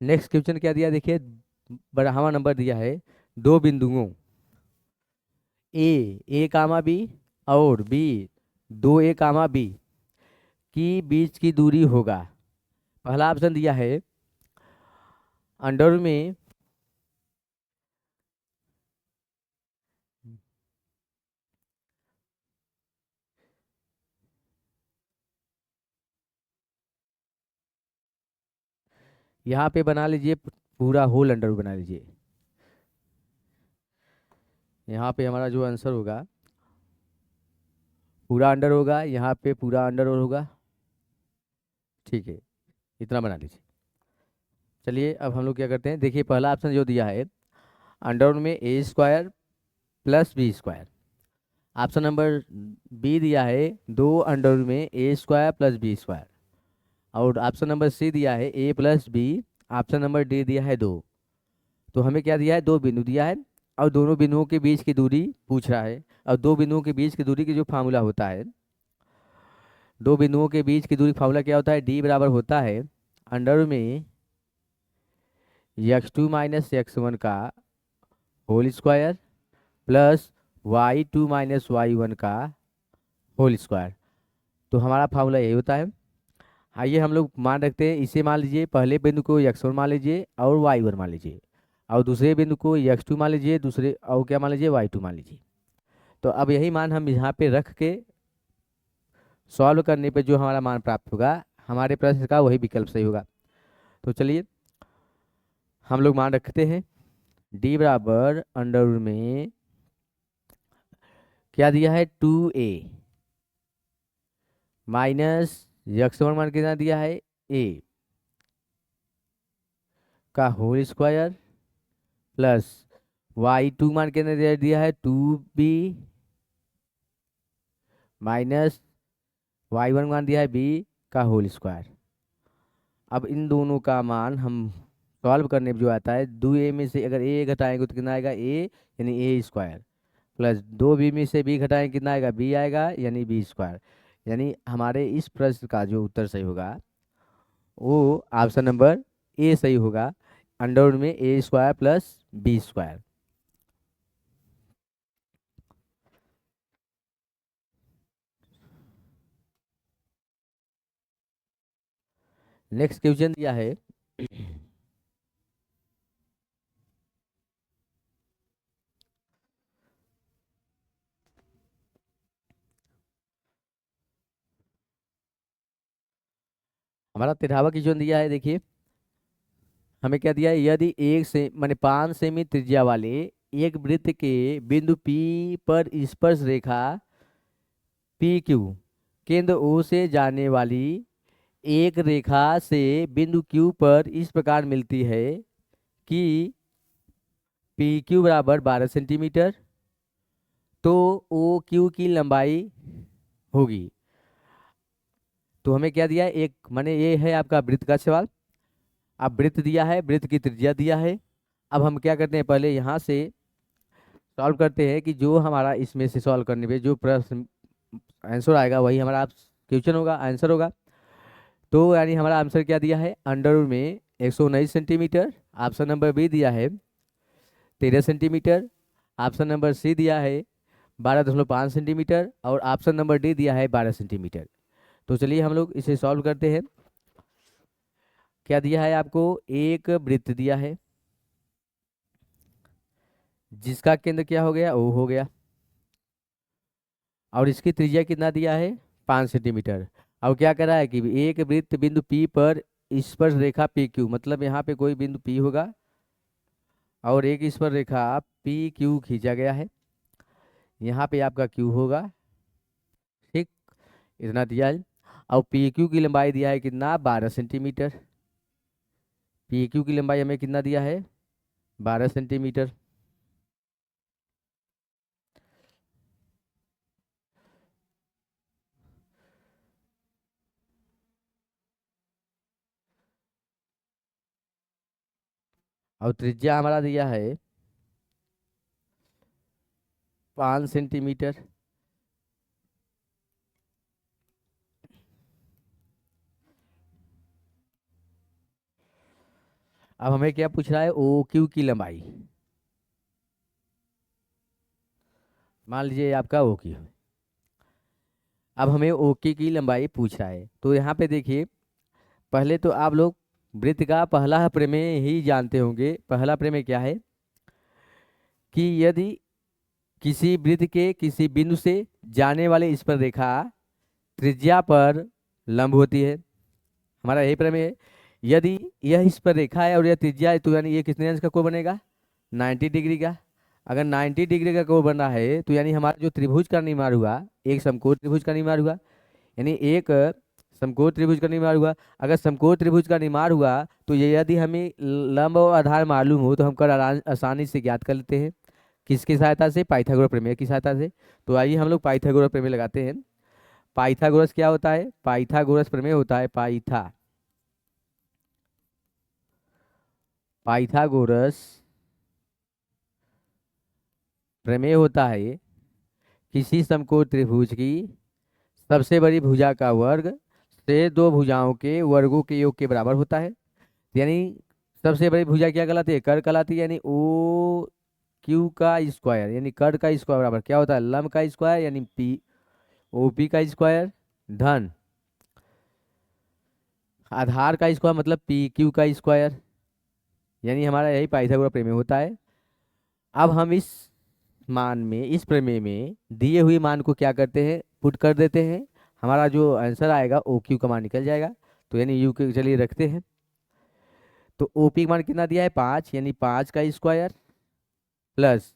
नेक्स्ट क्वेश्चन क्या दिया देखिए, बढ़ावा नंबर दिया है दो बिंदुओं ए कामा बी और बी दो ए कामा बी की बीच की दूरी होगा। पहला ऑप्शन दिया है अंडर में यहाँ पे बना लीजिए पूरा होल अंडर बना लीजिए। यहाँ पे हमारा जो आंसर होगा पूरा अंडर होगा, यहाँ पे पूरा अंडर होगा, ठीक है, इतना बना लीजिए। चलिए अब हम लोग क्या करते हैं, देखिए पहला ऑप्शन जो दिया है अंडर में A square plus B square. Option number B दिया है दो अंडर में A square plus B square. और ऑप्शन नंबर सी दिया है A plus B. Option number D दिया है दो। तो हमें क्या दिया है, दो बिंदु दिया है और दोनों बिंदुओं के बीच की दूरी पूछ रहा है। और दो बिंदुओं के बीच की दूरी की जो फार्मूला होता है, दो बिंदुओं के बीच की दूरी फार्मूला क्या होता है, डी बराबर होता है अंडर में x2 माइनस x1 का whole square plus y2 minus y1 का होल स्क्वायर। तो हमारा फार्मूला यही होता है। आइए हम लोग मान रखते हैं, इसे मान लीजिए पहले बिंदु को x1 मान लीजिए और y1 मान लीजिए, और दूसरे बिंदु को x2 मान लीजिए, दूसरे और क्या मान लीजिए, y2 मान लीजिए। तो अब यही मान हम यहाँ पे रख के सॉल्व करने पे जो हमारा मान प्राप्त होगा हमारे प्रश्न का वही विकल्प सही होगा। तो चलिए हम लोग मान रखते हैं d बराबर अंडर में क्या दिया है 2a माइनस x1 मान कितना दिया है a का होल स्क्वायर प्लस y2 मान कितना दिया है 2b माइनस y1 मान दिया है b का होल स्क्वायर। अब इन दोनों का मान हम सॉल्व करने पे जो आता है, दो ए में से अगर ए घटाएंगे तो कितना आएगा ए, यानी ए स्क्वायर, प्लस दो बी में से बी घटाएंगे कितना आएगा बी आएगा, यानी बी स्क्वायर। यानी हमारे इस प्रश्न का जो उत्तर सही होगा वो ऑप्शन नंबर ए सही होगा, अंडर में A square plus B square. Next question दिया है हमारा 13वां क्वेश्चन दिया है, देखिए हमें क्या दिया है, यदि एक से माने 5 सेमी त्रिज्या वाले एक वृत्त के बिंदु P पर स्पर्श रेखा PQ केंद्र O से जाने वाली एक रेखा से बिंदु Q पर इस प्रकार मिलती है कि PQ बराबर 12 सेंटीमीटर, तो OQ की लंबाई होगी। तो हमें क्या दिया है, एक माने ये है आपका वृत्त का सवाल। अब वृत्त दिया है, वृत्त की त्रिज्या दिया है। अब हम क्या करते हैं, पहले यहाँ से सॉल्व करते हैं कि जो हमारा इसमें से सॉल्व करने पे जो प्रश्न आंसर आएगा वही हमारा क्वेश्चन होगा, आंसर होगा। तो यानी हमारा आंसर क्या दिया है, अंडर में 119 सेंटीमीटर। ऑप्शन नंबर बी दिया है 13 सेंटीमीटर। ऑप्शन नंबर सी दिया है 12.5 सेंटीमीटर और ऑप्शन नंबर डी दिया है 12 सेंटीमीटर। तो चलिए हम लोग इसे सॉल्व करते हैं। क्या दिया है आपको, एक वृत्त दिया है जिसका केंद्र क्या हो गया, ओ हो गया, और इसकी त्रिज्या कितना दिया है 5 सेंटीमीटर। और क्या करा है कि एक वृत्त बिंदु P पर स्पर्श रेखा PQ, मतलब यहाँ पे कोई बिंदु P होगा और एक स्पर्श रेखा PQ खींचा गया है, यहाँ पे आपका Q होगा, ठीक, इतना दिया है। और PQ की लंबाई दिया है कितना 12 सेंटीमीटर, पी क्यू की लंबाई हमें कितना दिया है, 12 सेंटीमीटर। और त्रिज्या हमारा दिया है 5 सेंटीमीटर। अब हमें क्या पूछ रहा है, ओ क्यू की लंबाई। मान लीजिए आपका ओ क्यू, अब हमें ओ क्यू की लंबाई पूछ रहा है। तो यहाँ पे देखिए, पहले तो आप लोग वृत्त का पहला प्रमेय ही जानते होंगे। पहला प्रमेय क्या है कि यदि किसी वृत्त के किसी बिंदु से जाने वाली स्पर्श रेखा त्रिज्या पर लंब होती है, हमारा यही प्रमेय है। यदि यह स्पर्श रेखा है और यह त्रिज्या है, तो यानी ये कितने अंश का कोण बनेगा, 90 डिग्री का। अगर 90 डिग्री का कोण बन रहा है तो यानी हमारा जो त्रिभुज का निर्माण हुआ, एक समकोण त्रिभुज का निर्माण हुआ, यानी एक समकोण त्रिभुज का निर्माण हुआ। अगर समकोण त्रिभुज का निर्माण हुआ तो ये यदि हमें लंब और आधार मालूम हो तो हम कर आसानी से ज्ञात कर लेते हैं। किसकी सहायता से, पाइथागोरस प्रमेय की सहायता से। तो आइए हम लोग पाइथागोरस प्रमेय लगाते हैं। पाइथागोरस क्या होता है, पाइथागोरस प्रमेय होता है, पाइथागोरस प्रमेय होता है किसी समकोण त्रिभुज की सबसे बड़ी भुजा का वर्ग से दो भुजाओं के वर्गों के योग के बराबर होता है। यानी सबसे बड़ी भुजा क्या कहलाती है, कर कहलाती है। यानी ओ क्यू का स्क्वायर, यानी कर का स्क्वायर बराबर क्या होता है, लंब का स्क्वायर, यानी पी ओ पी का स्क्वायर धन आधार का स्क्वायर मतलब पी क्यू का स्क्वायर। यानी हमारा यही पाइथागोरस प्रमेय होता है। अब हम इस मान में, इस प्रमेय में दिए हुए मान को क्या करते हैं, पुट कर देते हैं। हमारा जो आंसर आएगा ओ क्यू का मान निकल जाएगा। तो यानी यू के चलिए रखते हैं। तो ओ पी का मान कितना दिया है, 5, यानी 5 का स्क्वायर प्लस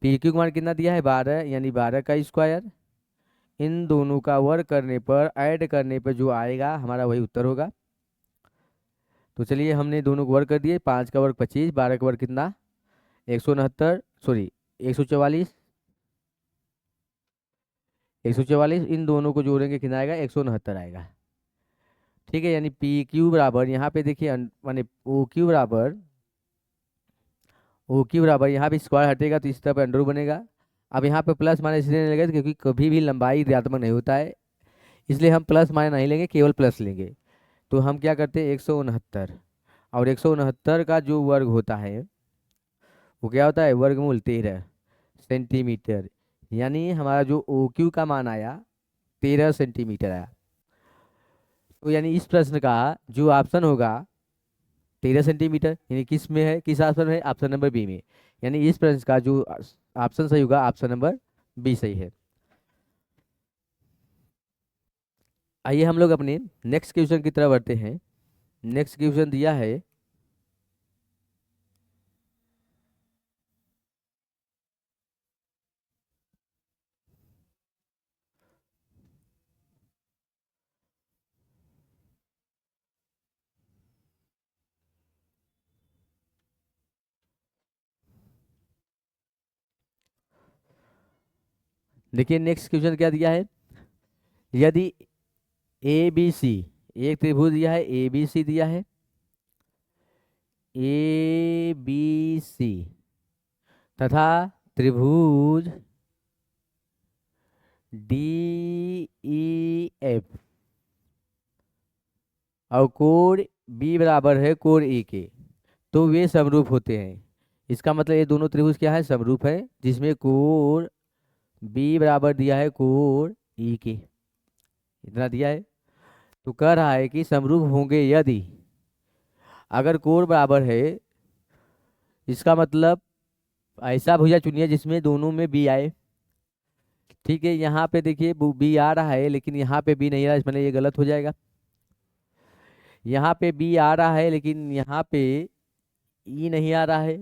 पी क्यू का मान कितना दिया है, 12, यानी 12 का स्क्वायर। इन दोनों का वर्ग करने पर, ऐड करने पर जो आएगा हमारा वही उत्तर होगा। तो चलिए हमने दोनों को वर्ग कर दिए, 5 का वर्ग 25, 12 का वर्ग कितना 169, सॉरी 144, 144। इन दोनों को जोड़ेंगे कितना आएगा, 169 आएगा। ठीक है, यानी पी क्यू बराबर, यहाँ पे देखिए माने ओ क्यू बराबर यहाँ पे स्क्वायर हटेगा तो इस तरफ अंडर बनेगा। अब यहाँ पे प्लस माइनस इसलिए नहीं लेंगे क्योंकि कभी भी लंबाई ऋणात्मक नहीं होता है, इसलिए हम प्लस माइनस नहीं लेंगे, केवल प्लस लेंगे। तो हम क्या करते हैं, 169, और 169 का जो वर्ग होता है वो क्या होता है, वर्गमूल 13 सेंटीमीटर। यानी हमारा जो ओ क्यू का मान आया 13 सेंटीमीटर आया। तो यानी इस प्रश्न का जो ऑप्शन होगा 13 सेंटीमीटर, यानी किस में है, किस ऑप्शन में है, ऑप्शन नंबर बी में। यानी इस प्रश्न का जो ऑप्शन सही होगा, ऑप्शन नंबर बी सही है। आइए हम लोग अपने नेक्स्ट क्वेश्चन की तरफ बढ़ते हैं। नेक्स्ट क्वेश्चन दिया है, देखिए नेक्स्ट क्वेश्चन क्या दिया है। यदि ए बी सी, एक त्रिभुज दिया है, ए बी सी दिया है, ए बी सी तथा त्रिभुज डी ई एफ और कोण बी बराबर है कोण ए के, तो वे समरूप होते हैं। इसका मतलब ये दोनों त्रिभुज क्या है, समरूप है, जिसमें कोण बी बराबर दिया है कोण ई के, इतना दिया है। तो कह रहा है कि समरूप होंगे यदि, अगर कोण बराबर है, इसका मतलब ऐसा भुजा चुनिए जिसमें दोनों में बी आए। ठीक है, यहाँ पे देखिए बी आ रहा है लेकिन यहाँ पे बी नहीं आ रहा है, इसमें ये गलत हो जाएगा। यहाँ पे बी आ रहा है लेकिन यहाँ पे ई नहीं आ रहा है।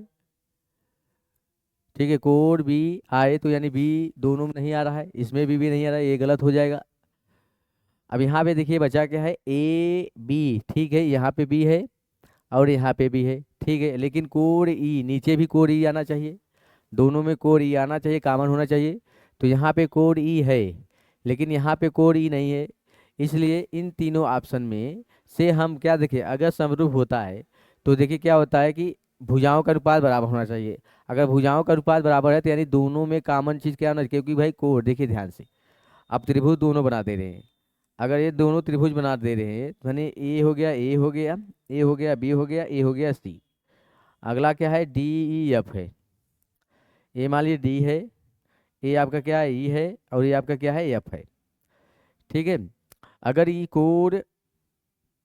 ठीक है, कोड बी आए तो यानी बी दोनों में नहीं आ रहा है, इसमें भी नहीं आ रहा है, ये गलत हो जाएगा। अब यहाँ पे देखिए बचा क्या है, ए बी, ठीक है यहाँ पे बी है, और यहाँ पे भी है, ठीक है। लेकिन कोड ई, नीचे भी कोड ई आना चाहिए, दोनों में कोड ई आना चाहिए, कॉमन होना चाहिए। तो यहाँ पे कोड ई है, लेकिन यहाँ पे कोड ई नहीं है। इसलिए इन तीनों ऑप्शन में से हम क्या देखें, अगर समरूप होता है तो देखिए क्या होता है कि भुजाओं का अनुपात बराबर होना चाहिए। अगर भुजाओं का अनुपात बराबर है तो यानी दोनों में कॉमन चीज़ क्या होना चाहिए, क्योंकि भाई कोड देखिए ध्यान से, अब त्रिभुज दोनों बना दे रहे हैं। अगर ये दोनों त्रिभुज बना दे रहे हैं तो यानी ए हो गया, ए हो गया, ए हो गया, बी हो गया, ए हो गया, सी। अगला क्या है, डी ई एफ है। ए मान लीजिए डी है, ए आपका क्या है, ई है, और ये आपका क्या है, एफ है, ठीक है। अगर ये कोड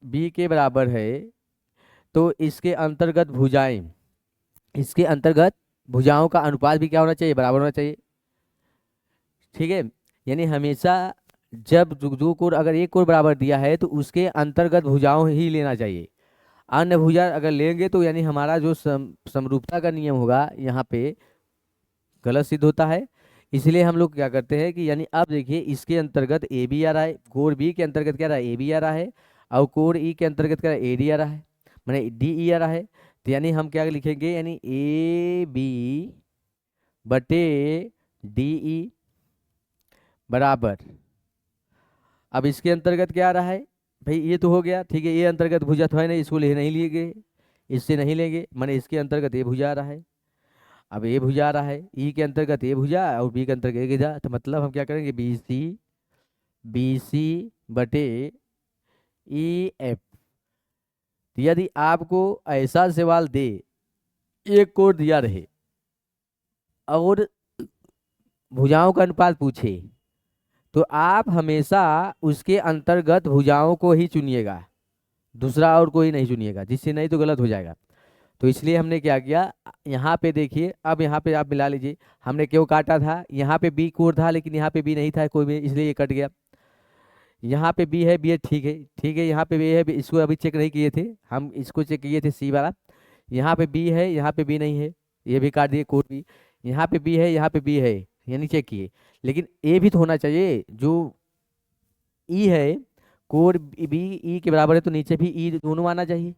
बी के बराबर है तो इसके अंतर्गत भुजाएं, इसके अंतर्गत भुजाओं का अनुपात भी क्या होना चाहिए, बराबर होना चाहिए, ठीक है। यानी हमेशा जब जो कोड, अगर एक कोड बराबर दिया है तो उसके अंतर्गत भुजाओं ही लेना चाहिए। अन्य भुजा अगर लेंगे तो यानी हमारा जो समरूपता का नियम होगा यहाँ पे गलत सिद्ध होता है। इसलिए हम लोग क्या करते हैं कि यानी अब देखिए इसके अंतर्गत ए बी आ रहा है, कोड बी के अंतर्गत क्या रहा है, ए बी आ रहा है, और कोड ई के अंतर्गत क्या ए डी आ रहा है, मैंने डी ई आ रहा है। तो यानी हम क्या लिखेंगे, यानी ए बी बटे डी ई बराबर, अब इसके अंतर्गत क्या आ रहा है, भाई ये तो हो गया, ठीक है। ये अंतर्गत भुजा तो है नहीं, इसको ले नहीं लिए गए, इससे नहीं लेंगे, मैंने इसके अंतर्गत ये भुजा आ रहा है। अब ए भुजा आ रहा है, ई के अंतर्गत ए भुजा और बी के अंतर्गत ए भुजा, तो मतलब हम क्या करेंगे, बी सी बटे ई एफ। यदि आपको ऐसा सवाल दे, एक कोड दिया रहे और भुजाओं का अनुपात पूछे, तो आप हमेशा उसके अंतर्गत भुजाओं को ही चुनिएगा, दूसरा और कोई नहीं चुनिएगा, जिससे नहीं तो गलत हो जाएगा। तो इसलिए हमने क्या किया, यहाँ पे देखिए, अब यहाँ पे आप मिला लीजिए, हमने क्यों काटा था, यहाँ पे बी कोड था लेकिन यहाँ पे बी नहीं था कोई भी, इसलिए ये कट गया। यहाँ पे बी है, बी है, ठीक है, ठीक है। यहाँ पे बी है, इसको अभी चेक नहीं किए थे हम, इसको चेक किए थे सी वाला। यहाँ पे बी है, यहाँ पे बी नहीं है, ये भी काट दिए कोड बी। यहाँ पे बी है, यहाँ पे बी है, यानी चेक किए, लेकिन ए भी तो होना चाहिए, जो ई है, कोड बी ई के बराबर है तो नीचे भी ई दोनों आना चाहिए।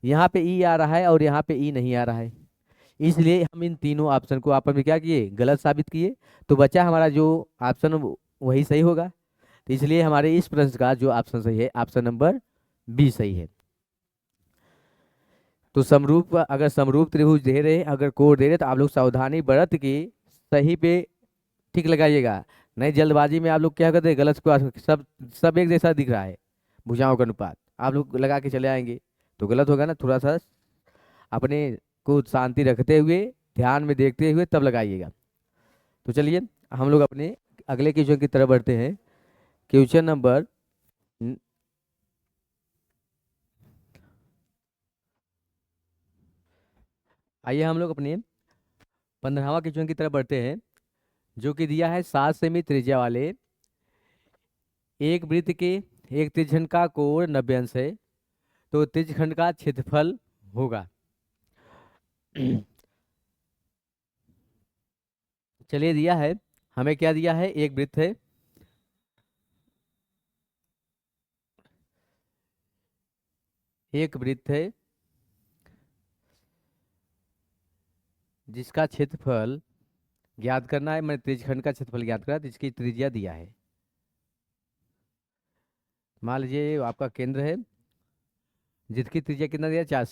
यहाँ पे ई आ रहा है और यहाँ पे ई नहीं आ रहा है, इसलिए हम इन तीनों ऑप्शन को आपस में क्या किए, गलत साबित किए। तो बचा हमारा जो ऑप्शन वही सही होगा। तो इसलिए हमारे इस प्रश्न का जो ऑप्शन सही है, ऑप्शन नंबर बी सही है। तो समरूप, अगर समरूप त्रिभुज दे रहे, अगर कोड दे रहे, तो आप लोग सावधानी बरत के सही पे ठीक लगाइएगा। नहीं जल्दबाजी में आप लोग क्या करते हैं, गलत को, सब सब एक जैसा दिख रहा है, भुजाओं का अनुपात आप लोग लगा के चले आएंगे तो गलत होगा ना। थोड़ा सा अपने को शांति रखते हुए, ध्यान में देखते हुए तब लगाइएगा। तो चलिए हम लोग अपने अगले क्वेश्चन की तरफ बढ़ते हैं। क्वेश्चन नंबर, आइए हम लोग अपने 15वां क्वेश्चन की तरफ बढ़ते हैं, जो कि दिया है 7 सेमी त्रिज्या वाले एक वृत्त के एक त्रिज्यखंड का कोण 90 अंश है, तो त्रिज्यखंड का क्षेत्रफल होगा। चलिए दिया है, हमें क्या दिया है, एक वृत्त है, एक वृत्त है जिसका क्षेत्रफल ज्ञात करना है, मैंने त्रिज्यखंड का क्षेत्रफल ज्ञात करा, तो इसकी त्रिज्या दिया है। मान लीजिए आपका केंद्र है, जिसकी त्रिज्या कितना दिया, 4,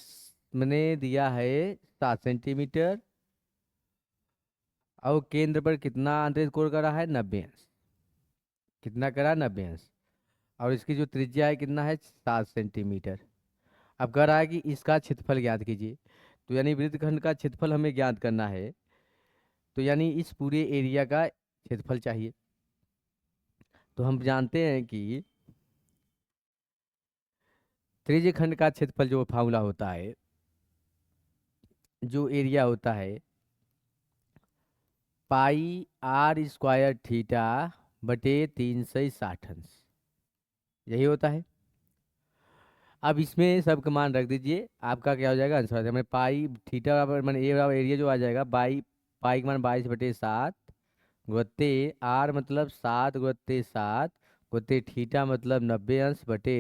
मैंने दिया है 7 सेंटीमीटर, और केंद्र पर कितना अंतरित कोण करा है, 90 अंश, कितना करा, 90 अंश, और इसकी जो त्रिज्या है कितना है, 7 सेंटीमीटर। अब कह रहा है कि इसका क्षेत्रफल ज्ञात कीजिए, तो यानी वृत्तखंड का क्षेत्रफल हमें ज्ञात करना है, तो यानी इस पूरे एरिया का क्षेत्रफल चाहिए। तो हम जानते हैं कि त्रिज्यखंड का क्षेत्रफल जो फार्मूला होता है, जो एरिया होता है, पाई आर स्क्वायर थीटा बटे 360 अंश, यही होता है। अब इसमें सबका मान रख दीजिए, आपका क्या हो जाएगा आंसर, हमें पाई थीटा बराबर, मैंने ए बराबर एरिया जो आ जाएगा, बाई पाई का मान 22/7 गुत्ते आर मतलब 7/7 गुत्ते थीटा मतलब 90 अंश बटे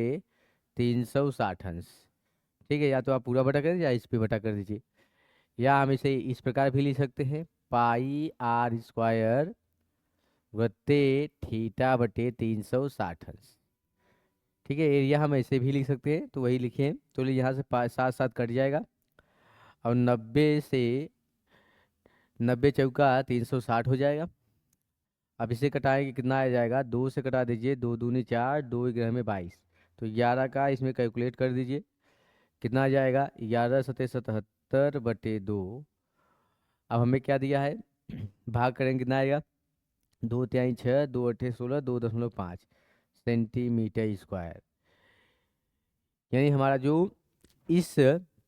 360 अंश। ठीक है, या तो आप पूरा बटा कर दीजिए या इस पे बटा कर दीजिए, या हम इसे इस प्रकार भी लिख सकते हैं, पाई आर स्क्वायर बटे थीटा बटे 360 अंश। ठीक है, एरिया हम ऐसे भी लिख सकते हैं, तो वही लिखें, तो यहाँ से साथ साथ कट जाएगा, और 90 से 90 चौका 360 हो जाएगा। अब इसे कटाएंगे, कितना आ जाएगा, 2 से कटा दीजिए, 2 दूनी 4, 2 ग्रह में 22, तो 11 का इसमें कैलकुलेट कर दीजिए, कितना आ जाएगा, 11×7=77/2। अब हमें क्या दिया है, भाग करेंगे, कितना आएगा, 2×3=6, 2×8=16, 2.5 सेंटीमीटर स्क्वायर। यानी हमारा जो इस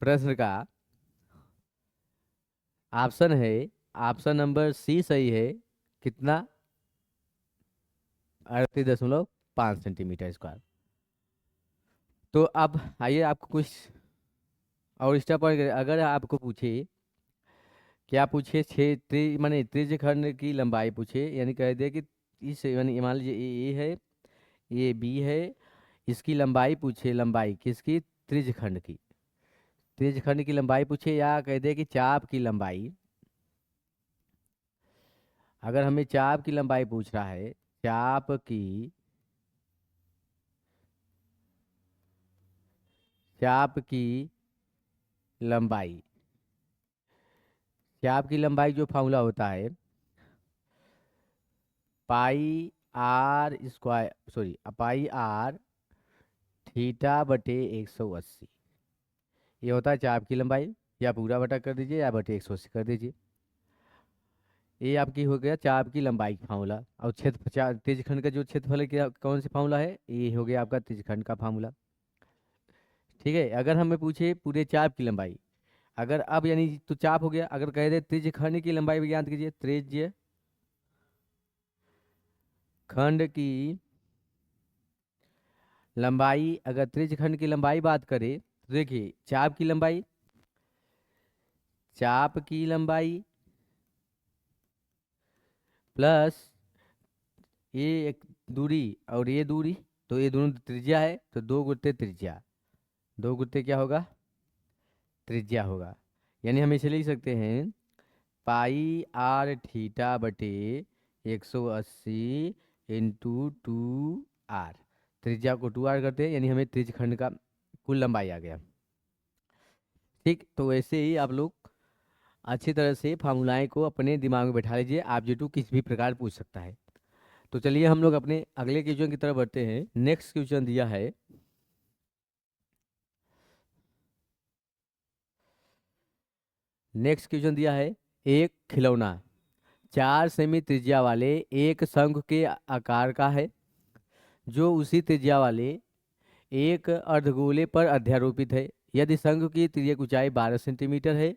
प्रश्न का ऑप्शन है, ऑप्शन नंबर सी सही है, कितना, 38.5 सेंटीमीटर स्क्वायर। तो अब आइए आपको कुछ और स्टेप और, अगर आपको पूछे, क्या पूछे, माने त्रिज्यखंड की लंबाई पूछे, यानी कह दे कि इस, यानी मान लीजिए ये है, ये बी है, इसकी लंबाई पूछे, लंबाई किसकी, त्रिज्यखंड की, त्रिज्यखंड की लंबाई पूछे, या कह दे कि चाप की लंबाई, अगर हमें चाप की लंबाई पूछ रहा है, चाप की, चाप की लंबाई, चाप की लंबाई जो फॉर्मूला होता है, pi R square, sorry, pi R थीटा/180, ये होता है चाप की लंबाई, या पूरा बटा कर दीजिए या बटे 180 कर दीजिए। ये आपकी हो गया चाप की लंबाई की फार्मूला, और त्रिज्यखंड का जो क्षेत्रफल है, क्या कौन सी फार्मूला है, ये हो गया आपका त्रिज्यखंड का फार्मूला। ठीक है, अगर हमें पूछे पूरे चाप की लंबाई, अगर अब यानी तो चाप हो गया, अगर कह दे त्रिज्यखंड की लंबाई भी ज्ञात कीजिए, त्रिज्य खंड की लंबाई, अगर त्रिज्यखंड की लंबाई बात करें, तो देखिए चाप की लंबाई, चाप की लंबाई प्लस ये एक दूरी और ये दूरी, तो ये दोनों त्रिज्या है, तो 2 गुते त्रिज्या, 2 गुते क्या होगा, त्रिज्या होगा। यानी हम इसे लिख सकते हैं, पाई आर थीटा/180 × 2r, त्रिज्या को 2r करते हैं, यानी हमें त्रिज्यखंड का कुल लंबाई आ गया। ठीक, तो वैसे ही आप लोग अच्छी तरह से फार्मूलाएं को अपने दिमाग में बैठा लीजिए, आप जी टू किस भी प्रकार पूछ सकता है। तो चलिए हम लोग अपने अगले क्वेश्चन की तरफ बढ़ते हैं। नेक्स्ट क्वेश्चन दिया है, नेक्स्ट क्वेश्चन दिया है, एक खिलौना 4 सेमी त्रिज्या वाले एक शंख के आकार का है, जो उसी त्रिज्या वाले एक अर्धगोले पर अध्यारोपित है। यदि शंख की तिर्यक ऊंचाई 12 सेंटीमीटर है,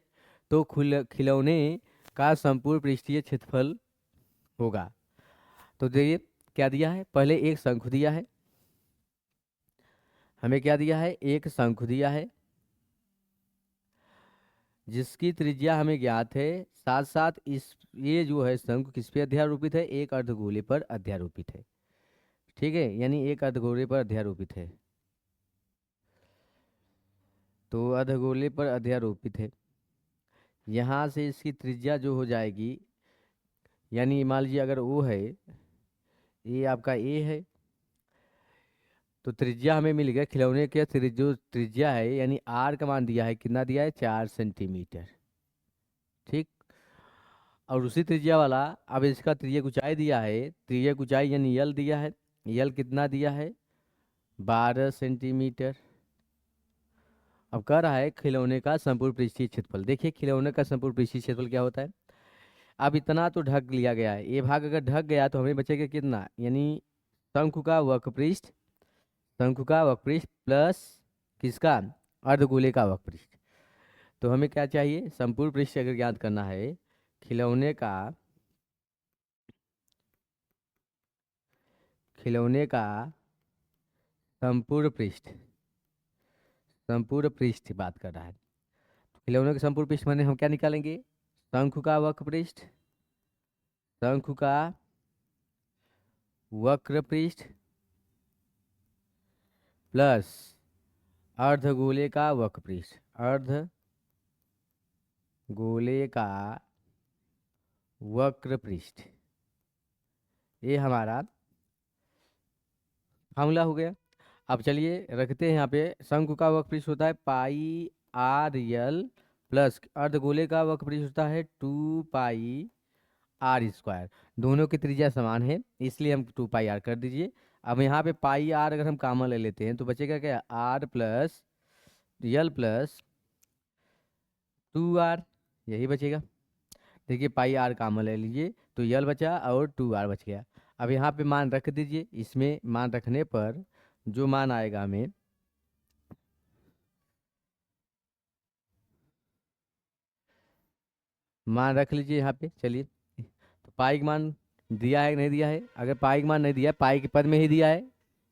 तो खिलौने का संपूर्ण पृष्ठीय क्षेत्रफल होगा। तो देखिए क्या दिया है, पहले एक शंख दिया है, हमें क्या दिया है, एक शंख दिया है जिसकी त्रिज्या हमें ज्ञात है, साथ साथ इस, ये जो है शंख किस पे अध्यारोपित है, एक अर्धगोले पर अध्यारोपित है। ठीक है, यानी एक अर्धगोले पर अध्यारोपित है, तो अर्धगोले पर अध्यारोपित है, यहाँ से इसकी त्रिज्या जो हो जाएगी, यानी मान लीजिए अगर वो है, ये आपका ए है, तो त्रिज्या हमें मिल गया, खिलौने के जो त्रिज्या है, यानी आर का मान दिया है, कितना दिया है, 4 सेंटीमीटर। ठीक, और उसी त्रिज्या वाला, अब इसका त्रिज्यक ऊंचाई दिया है, त्रिज्यक ऊंचाई यानी यल दिया है, यल कितना दिया है, 12 सेंटीमीटर। अब कह रहा है खिलौने का संपूर्ण पृष्ठीय क्षेत्रफल। देखिए खिलौने का संपूर्ण पृष्ठीय क्षेत्रफल क्या होता है, अब इतना तो ढक लिया गया है, ये भाग अगर ढक गया तो हमें बचेगा कितना, यानी शंकु का वक्रपृष्ठ, शंकु का वक्रपृष्ठ प्लस किसका, अर्धगोले का वक्रपृष्ठ। तो हमें क्या चाहिए, संपूर्ण पृष्ठ अगर ज्ञात करना है, खिलौने का, खिलौने का संपूर्ण पृष्ठ, संपूर्ण पृष्ठ की बात कर रहा है, खिलौने के संपूर्ण पृष्ठ माने हम क्या निकालेंगे, शंकु का वक्र पृष्ठ, शंकु का वक्र पृष्ठ प्लस अर्धगोले का वक्रपृष्ठ, अर्धगोले का वक्रपृष्ठ, ये हमारा फार्मूला हो गया। अब चलिए रखते हैं यहाँ पे, शंकु का वक्रपृष्ठ होता है पाई आर यल प्लस अर्धगोले का वक्रपृष्ठ होता है 2 पाई आर स्क्वायर। दोनों की त्रिज्या समान है इसलिए हम 2 पाई आर कर दीजिए। अब यहाँ पे पाई आर अगर हम कॉमन ले लेते हैं तो बचेगा क्या, R plus L plus 2 R, यही बचेगा। देखिए पाई आर कॉमन ले लीजिए तो यल बचा और 2 आर बच गया। अब यहाँ पे मान रख दीजिए, इसमें मान रखने पर जो मान आएगा हमें, मान रख लीजिए यहाँ पे। चलिए तो पाई का मान दिया है कि नहीं दिया है, अगर पाई का मान नहीं दिया है, पाई के पद में ही दिया है।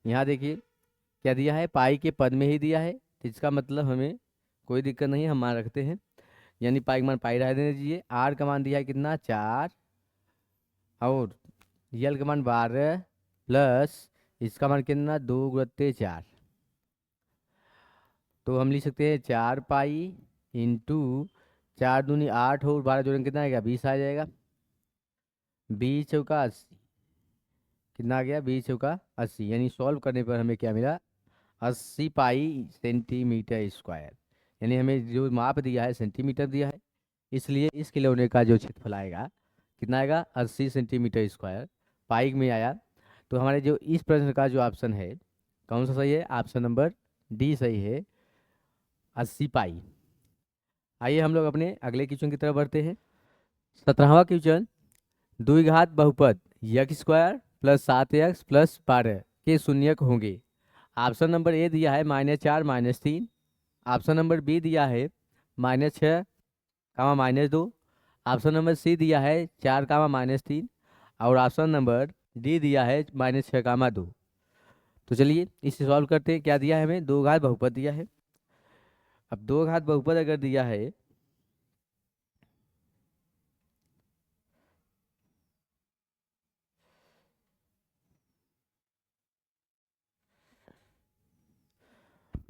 यहाँ देखिए क्या दिया है, पाई के पद में ही दिया है, तो इसका मतलब हमें कोई दिक्कत नहीं है, हम मान रखते हैं। यानी पाई का मान पाई रह देने दीजिए। आर का मान दिया है कितना, 4, और यल का मान 12 प्लस इसका मान कितना, 2 × 4। तो हम लिख सकते हैं 4 पाई इंटू 4 दूनी 8 और 12 जोड़ेंगे कितना आएगा, 20 आ जाएगा। 20 × 80 कितना आ गया, 20 × 80, यानी सॉल्व करने पर हमें क्या मिला, 80 पाई सेंटीमीटर स्क्वायर। यानी हमें जो माप दिया है सेंटीमीटर दिया है, इसलिए इस खिलौने का जो क्षेत्रफल आएगा कितना आएगा, 80 सेंटीमीटर स्क्वायर। पाई में आया। तो हमारे जो इस प्रश्न का जो ऑप्शन है कौन सा सही है, ऑप्शन नंबर डी सही है, 80 पाई। आइए हम लोग अपने अगले क्वेश्चन की तरफ बढ़ते हैं। 17वां क्वेश्चन, द्विघात बहुपद x² प्लस 7x प्लस 12 के शून्यक होंगे। ऑप्शन नंबर ए दिया है -4 -3, ऑप्शन नंबर बी दिया है -6 -2, ऑप्शन नंबर सी दिया है 4 -3, और ऑप्शन नंबर डी दिया है -6 2। तो चलिए इसे सॉल्व करते हैं। क्या दिया है हमें, दो घात बहुपद दिया है। अब दो घात बहुपद अगर दिया है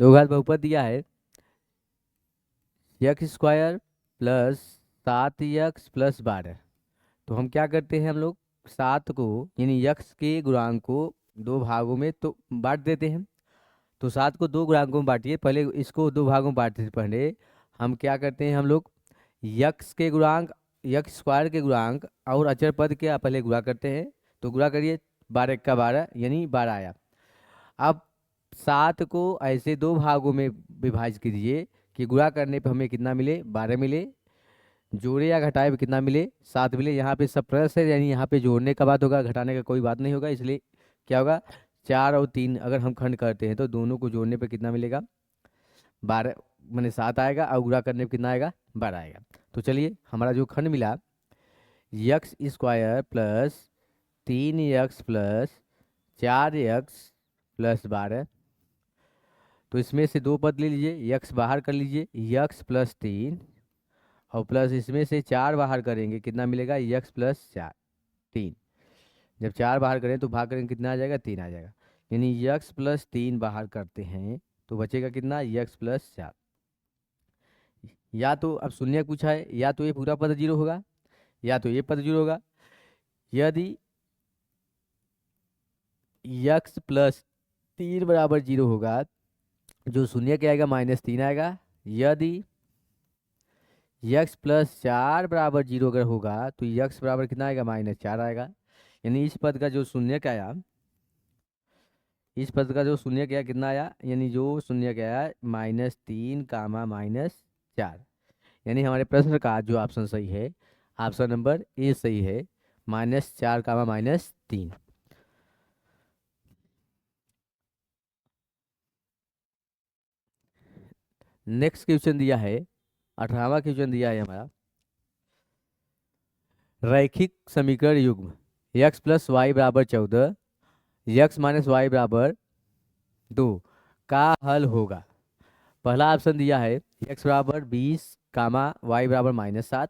दो घात बहुपद दिया है x² प्लस 7x प्लस 12। तो हम क्या करते हैं, हम लोग 7 को यानी यक्स के गुणांक को दो भागों में तो बांट देते हैं। तो 7 को दो गुणांकों में बांटिए, पहले इसको दो भागों में बांटने से पहले हम क्या करते हैं, हम लोग यक्स के गुणांक, x² के गुणांक और अचर पद के पहले गुणा करते हैं। तो गुणा करिए, 12 का 12 यानी 12 आया। अब 7 को ऐसे दो भागों में विभाजित कीजिए कि गुणा करने पर हमें कितना मिले, 12 मिले, जोड़े या घटाए पे कितना मिले, 7 मिले। यहाँ पे सब प्लस है यानी यहाँ पे जोड़ने का बात होगा, घटाने का कोई बात नहीं होगा, इसलिए क्या होगा, 4 और 3 अगर हम खंड करते हैं तो दोनों को जोड़ने पे कितना मिलेगा, 12 मैंने 7 आएगा, और गुणा करने पे कितना आएगा, 12 आएगा। तो चलिए हमारा जो खंड मिला, x² plus 3x plus 4x plus 12। तो इसमें से दो पद ले लीजिए, x बाहर कर लीजिए, x प्लस 3, और प्लस इसमें से 4 बाहर करेंगे कितना मिलेगा, x प्लस 4 3। जब 4 बाहर करें तो भाग करेंगे कितना आ जाएगा, 3 आ जाएगा। यानी x प्लस 3 बाहर करते हैं तो बचेगा कितना, x प्लस 4। या तो अब शून्य पूछा है, या तो ये पूरा पद 0 होगा या तो ये पद 0 होगा। यदि x प्लस 3 बराबर 0 होगा जो शून्य क्या आएगा, -3 आएगा। यदि x प्लस 4 बराबर 0 अगर होगा तो x बराबर कितना आएगा, -4 आएगा। यानी इस पद का जो शून्य क्या आया, इस पद का जो शून्य क्या कितना आया, यानी जो शून्य क्या आया, -3 -4। यानी हमारे प्रश्न का जो ऑप्शन सही है, ऑप्शन नंबर ए सही है, -4 -3। नेक्स्ट क्वेश्चन दिया है, 18वां क्वेश्चन दिया है हमारा, रैखिक समीकरण युग्म x प्लस वाई बराबर 14, x माइनस वाई बराबर 2 का हल होगा। पहला ऑप्शन दिया है x बराबर 20 वाई बराबर -7।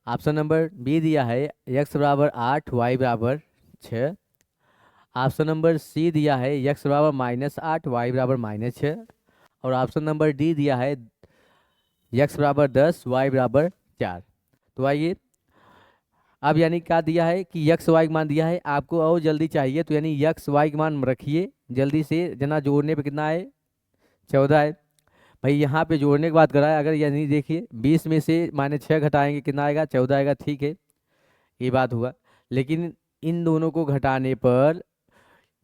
ऑप्शन नंबर बी दिया है x बराबर 8 वाई बराबर 6। ऑप्शन नंबर सी दिया है x बराबर -8 वाई बराबर -6। और ऑप्शन नंबर डी दिया है x बराबर 10 y बराबर 4। तो आइए, अब यानी क्या दिया है कि यक्स वाई का मान दिया है आपको और जल्दी चाहिए, तो यानी यक्स वाई का मान रखिए जल्दी से। जना जोड़ने पे कितना है, 14 है। भाई यहाँ पे जोड़ने की बात कर रहा है, अगर यानी देखिए 20 में से -6 घटाएंगे कितना आएगा, 14 आएगा, ठीक है, ये बात हुआ। लेकिन इन दोनों को घटाने पर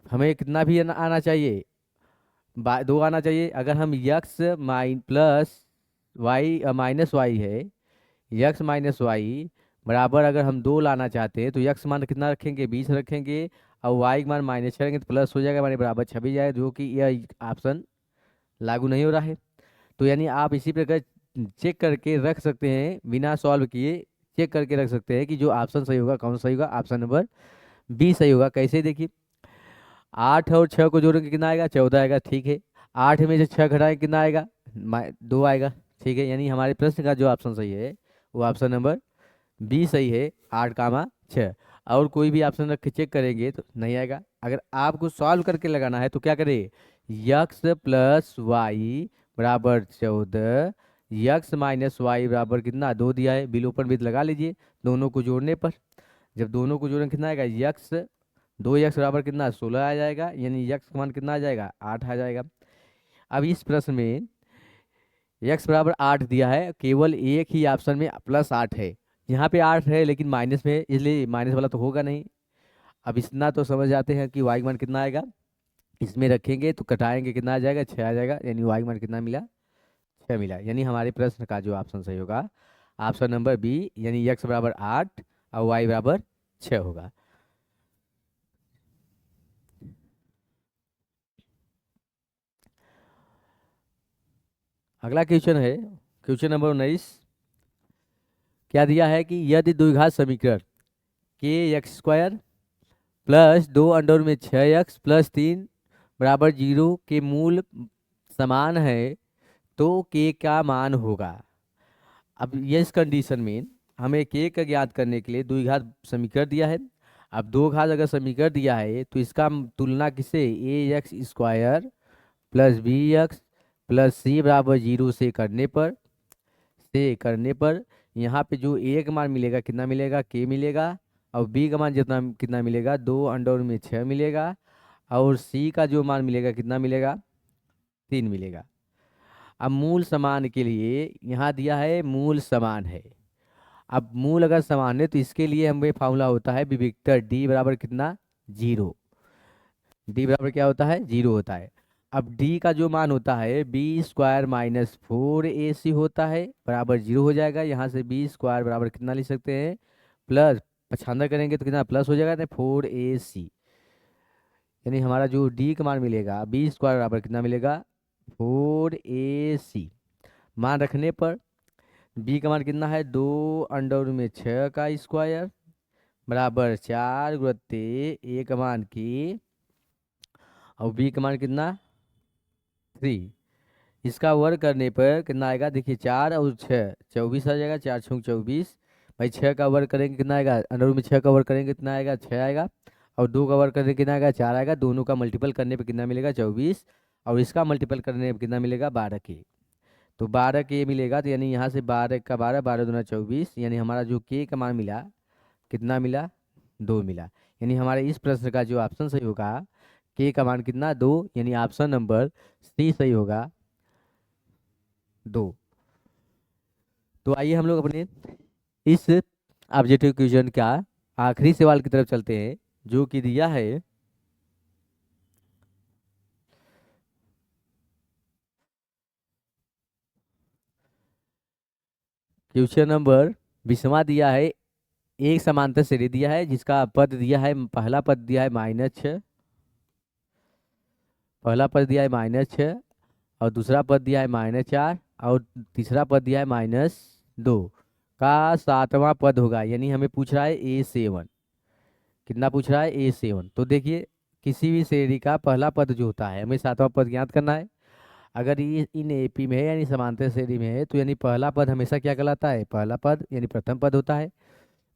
हमें कितना भी आना चाहिए, 2 आना चाहिए। अगर हम X plus Y minus Y है, यक्स माइनस वाई बराबर अगर हम 2 लाना चाहते हैं तो यक्स मान कितना रखेंगे, 20 रखेंगे, और वाई मान -6 रखेंगे तो प्लस हो जाएगा, हमारे बराबर 26 जाएगा, जो कि यह ऑप्शन लागू नहीं हो रहा है। तो यानी आप इसी प्रकार चेक करके रख सकते हैं, बिना सॉल्व किए चेक करके रख सकते हैं कि जो ऑप्शन सही होगा कौन सा सही होगा, ऑप्शन नंबर बी सही होगा। कैसे देखिए, 8 और 6 को जोड़ेंगे कितना आएगा, 14 आएगा, ठीक है। 8 में से 6 घटाएंगे कितना आएगा, 2 आएगा, ठीक है। यानी हमारे प्रश्न का जो ऑप्शन सही है वो ऑप्शन नंबर बी सही है, 8, 6। और कोई भी ऑप्शन रख के चेक करेंगे तो नहीं आएगा। अगर आपको सॉल्व करके लगाना है तो क्या करें, यक्स प्लस वाई बराबर 14, यक्स माइनस वाई बराबर कितना 2 दिया है, बिलोपन विध लगा लीजिए दोनों को जोड़ने पर। जब दोनों को जोड़ेंगे कितना आएगा, यक्स 2 यक्स बराबर कितना 16 आ जाएगा, यानी यक्स का मान कितना आ जाएगा, 8 आ जाएगा। अब इस प्रश्न में यक्स बराबर 8 दिया है, केवल एक ही ऑप्शन में +8 है, यहाँ पे 8 है लेकिन माइनस में है, इसलिए माइनस वाला तो होगा नहीं। अब इतना तो समझ जाते हैं कि वाई मान कितना आएगा, इसमें रखेंगे तो कटाएंगे कितना आ जाएगा, 6 आ जाएगा, यानी वाई मान कितना मिला, 6 मिला। यानी हमारे प्रश्न का जो ऑप्शन सही होगा ऑप्शन नंबर बी, यानी यक्स बराबर 8 और वाई बराबर 6 होगा। अगला क्वेश्चन है क्वेश्चन नंबर 19। क्या दिया है कि यदि द्विघात समीकरण के एक्स स्क्वायर प्लस 2√6x+3 बराबर 0 के मूल समान है तो के का मान होगा। अब ये इस कंडीशन में हमें के का ज्ञात करने के लिए द्विघात समीकरण दिया है। अब दो घात अगर समीकरण दिया है तो इसका तुलना किसे, ax² + bx + c बराबर 0 से करने पर यहाँ पे जो a का मान मिलेगा कितना मिलेगा, k मिलेगा, और b का मान जितना कितना मिलेगा, 2√6 मिलेगा, और c का जो मान मिलेगा कितना मिलेगा, 3 मिलेगा। अब मूल समान के लिए यहाँ दिया है मूल समान है। अब मूल अगर समान है तो इसके लिए हमें फार्मूला होता है विविक्तर d बराबर कितना, 0। d बराबर क्या होता है, 0 होता है। अब d का जो मान होता है b² - 4ac होता है, बराबर 0 हो जाएगा। यहाँ से b² बराबर कितना लिख सकते हैं, प्लस पछांदर करेंगे तो कितना प्लस हो जाएगा ना, 4ac। यानी हमारा जो d का मान मिलेगा b² बराबर कितना मिलेगा, 4ac। मान रखने पर b का मान कितना है, 2√6 का स्क्वायर बराबर 4 गुणित a का मान की, और b का मान कितना 3। इसका वर्ग करने पर कितना आएगा, देखिए 4 और 6 24 आ जाएगा, 4 6 24। भाई 6 का वर्ग करेंगे कितना आएगा, अंडर में 6 का वर्ग करेंगे कितना आएगा, 6 आएगा, और 2 का वर्ग करेंगे कितना आएगा, 4 आएगा। दोनों का मल्टीपल करने पे कितना मिलेगा, 24, और इसका मल्टीपल करने पे कितना मिलेगा, 12 के। तो 12 के मिलेगा, तो यानी यहाँ से 12 का 12, 12 दूना 24, यानी हमारा जो के का मान मिला कितना मिला, 2 मिला। यानी हमारे इस प्रश्न का जो ऑप्शन सही होगा, के का मान कितना, 2, यानी ऑप्शन नंबर सी सही होगा, 2। तो आइए हम लोग अपने इस ऑब्जेक्टिव क्वेश्चन का आखिरी सवाल की तरफ चलते हैं, जो कि दिया है क्वेश्चन नंबर 20वां दिया है। एक समांतर श्रेणी दिया है जिसका पद दिया है, पहला पद दिया है -6, पहला पद दिया है -6, और दूसरा पद दिया है -4, और तीसरा पद दिया है -2 का 7वां पद होगा। यानी हमें पूछ रहा है A7, कितना पूछ रहा है, A7। तो देखिए किसी भी श्रेणी का पहला पद जो होता है हमें 7वां पद ज्ञात करना है। अगर ये इन एपी में है यानी समांतर श्रेणी में है तो यानी पहला पद हमेशा क्या कहलाता है, पहला पद यानी प्रथम पद होता है।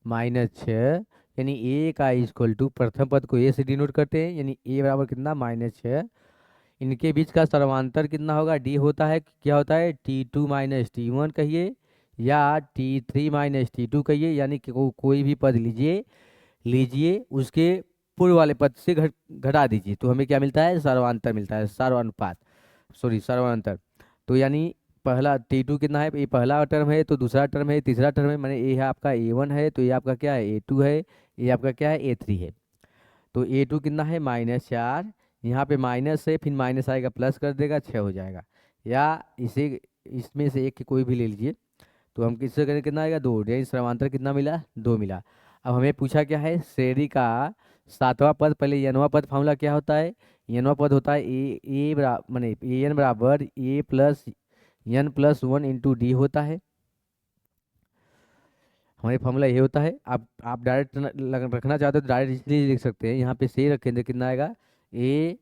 -6 यानी ए का इक्वल टू प्रथम पद को ए से डिनोट करते हैं, यानी ए बराबर कितना, -6, इनके बीच का सर्वांतर कितना होगा, डी होता है, क्या होता है, T2 माइनस T1 कहिए या T3 माइनस T2 कहिए, यानी कि कोई भी पद लीजिए लीजिए उसके पूर्व वाले पद से घटा दीजिए, तो हमें क्या मिलता है, सर्वांतर मिलता है, सर्वानुपात, सॉरी सर्वांतर। तो यानी पहला T2 कितना है, ये पहला टर्म है, तो दूसरा टर्म है, तीसरा टर्म है, माने ये है आपका A1 है, तो ये आपका क्या है, A2 है, ये आपका क्या है, A3 है। तो A2 कितना है, -4, यहाँ पे माइनस है, फिर माइनस आएगा, प्लस कर देगा, 6 हो जाएगा। या इसे इसमें से एक कोई भी ले लीजिए, तो हम किससे करें, कितना आएगा, 2, यानी समांतर कितना मिला, 2 मिला। अब हमें पूछा क्या है, श्रेणी का सातवां पद, पहले एनवां पद फॉर्मूला क्या होता है, एनवां पद होता है ए बराबर माने ए एन बराबर A plus N plus 1 into D होता है, हमारे फॉर्मूला ये होता है। आप डायरेक्ट रखना चाहते हो तो डायरेक्ट इसलिए लिख सकते हैं, यहाँ पे से रखेंगे कितना आएगा, ए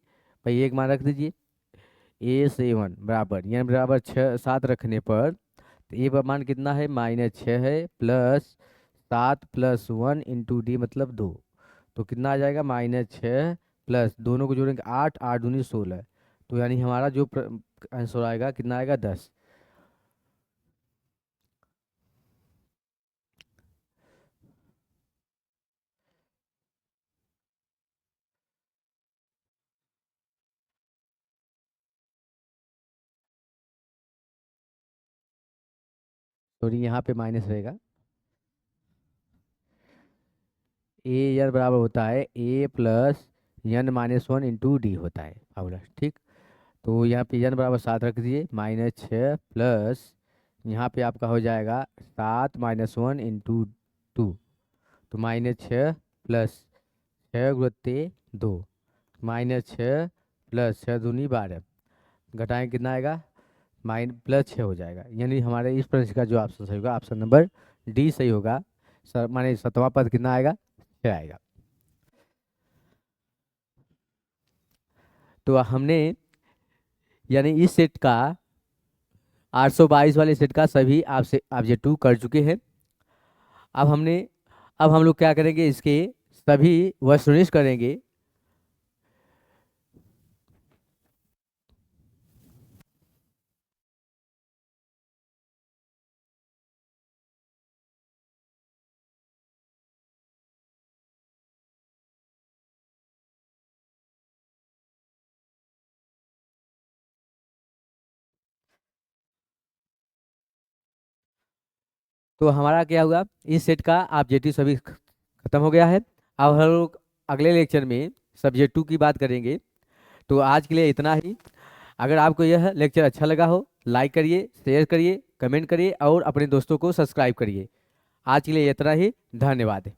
भाई एक मान रख दीजिए, A7 बराबर एन बराबर 7 रखने पर, तो ए का मान कितना है, -6 है, प्लस 7 प्लस 1 इंटू डी मतलब 2, तो कितना आ जाएगा, -6 प्लस दोनों को जोड़ेंगे 8, 8 दूनी 16, तो यानी हमारा जो आंसर आएगा कितना आएगा, 10। सॉरी यहाँ पे माइनस रहेगा, ए एन बराबर होता है A plus n-1 into D होता है फार्मूला, ठीक। तो यहाँ पे n बराबर 7 रख दिए, -6 प्लस यहाँ पे आपका हो जाएगा 7 -1 इंटू 2, तो -6 प्लस 6 × 2, -6 प्लस 6 दूनी 12, घटाएं कितना आएगा, +6 हो जाएगा, यानी हमारे इस प्रश्न का जो ऑप्शन सही होगा, ऑप्शन नंबर डी सही होगा। सर माने सातवां पद कितना आएगा, 6 आएगा। तो हमने यानी इस सेट का 822 वाले सेट का सभी आपसे ऑब्जेक्टिव कर चुके हैं। अब हमने अब हम लोग क्या करेंगे, इसके सभी वह सुनिश्चित करेंगे। तो हमारा क्या हुआ, इस सेट का ऑब्जेक्टिव सभी खत्म हो गया है। अब हम लोग अगले लेक्चर में सब्जेक्ट 2 की बात करेंगे। तो आज के लिए इतना ही। अगर आपको यह लेक्चर अच्छा लगा हो, लाइक करिए, शेयर करिए, कमेंट करिए और अपने दोस्तों को सब्सक्राइब करिए। आज के लिए इतना ही, धन्यवाद।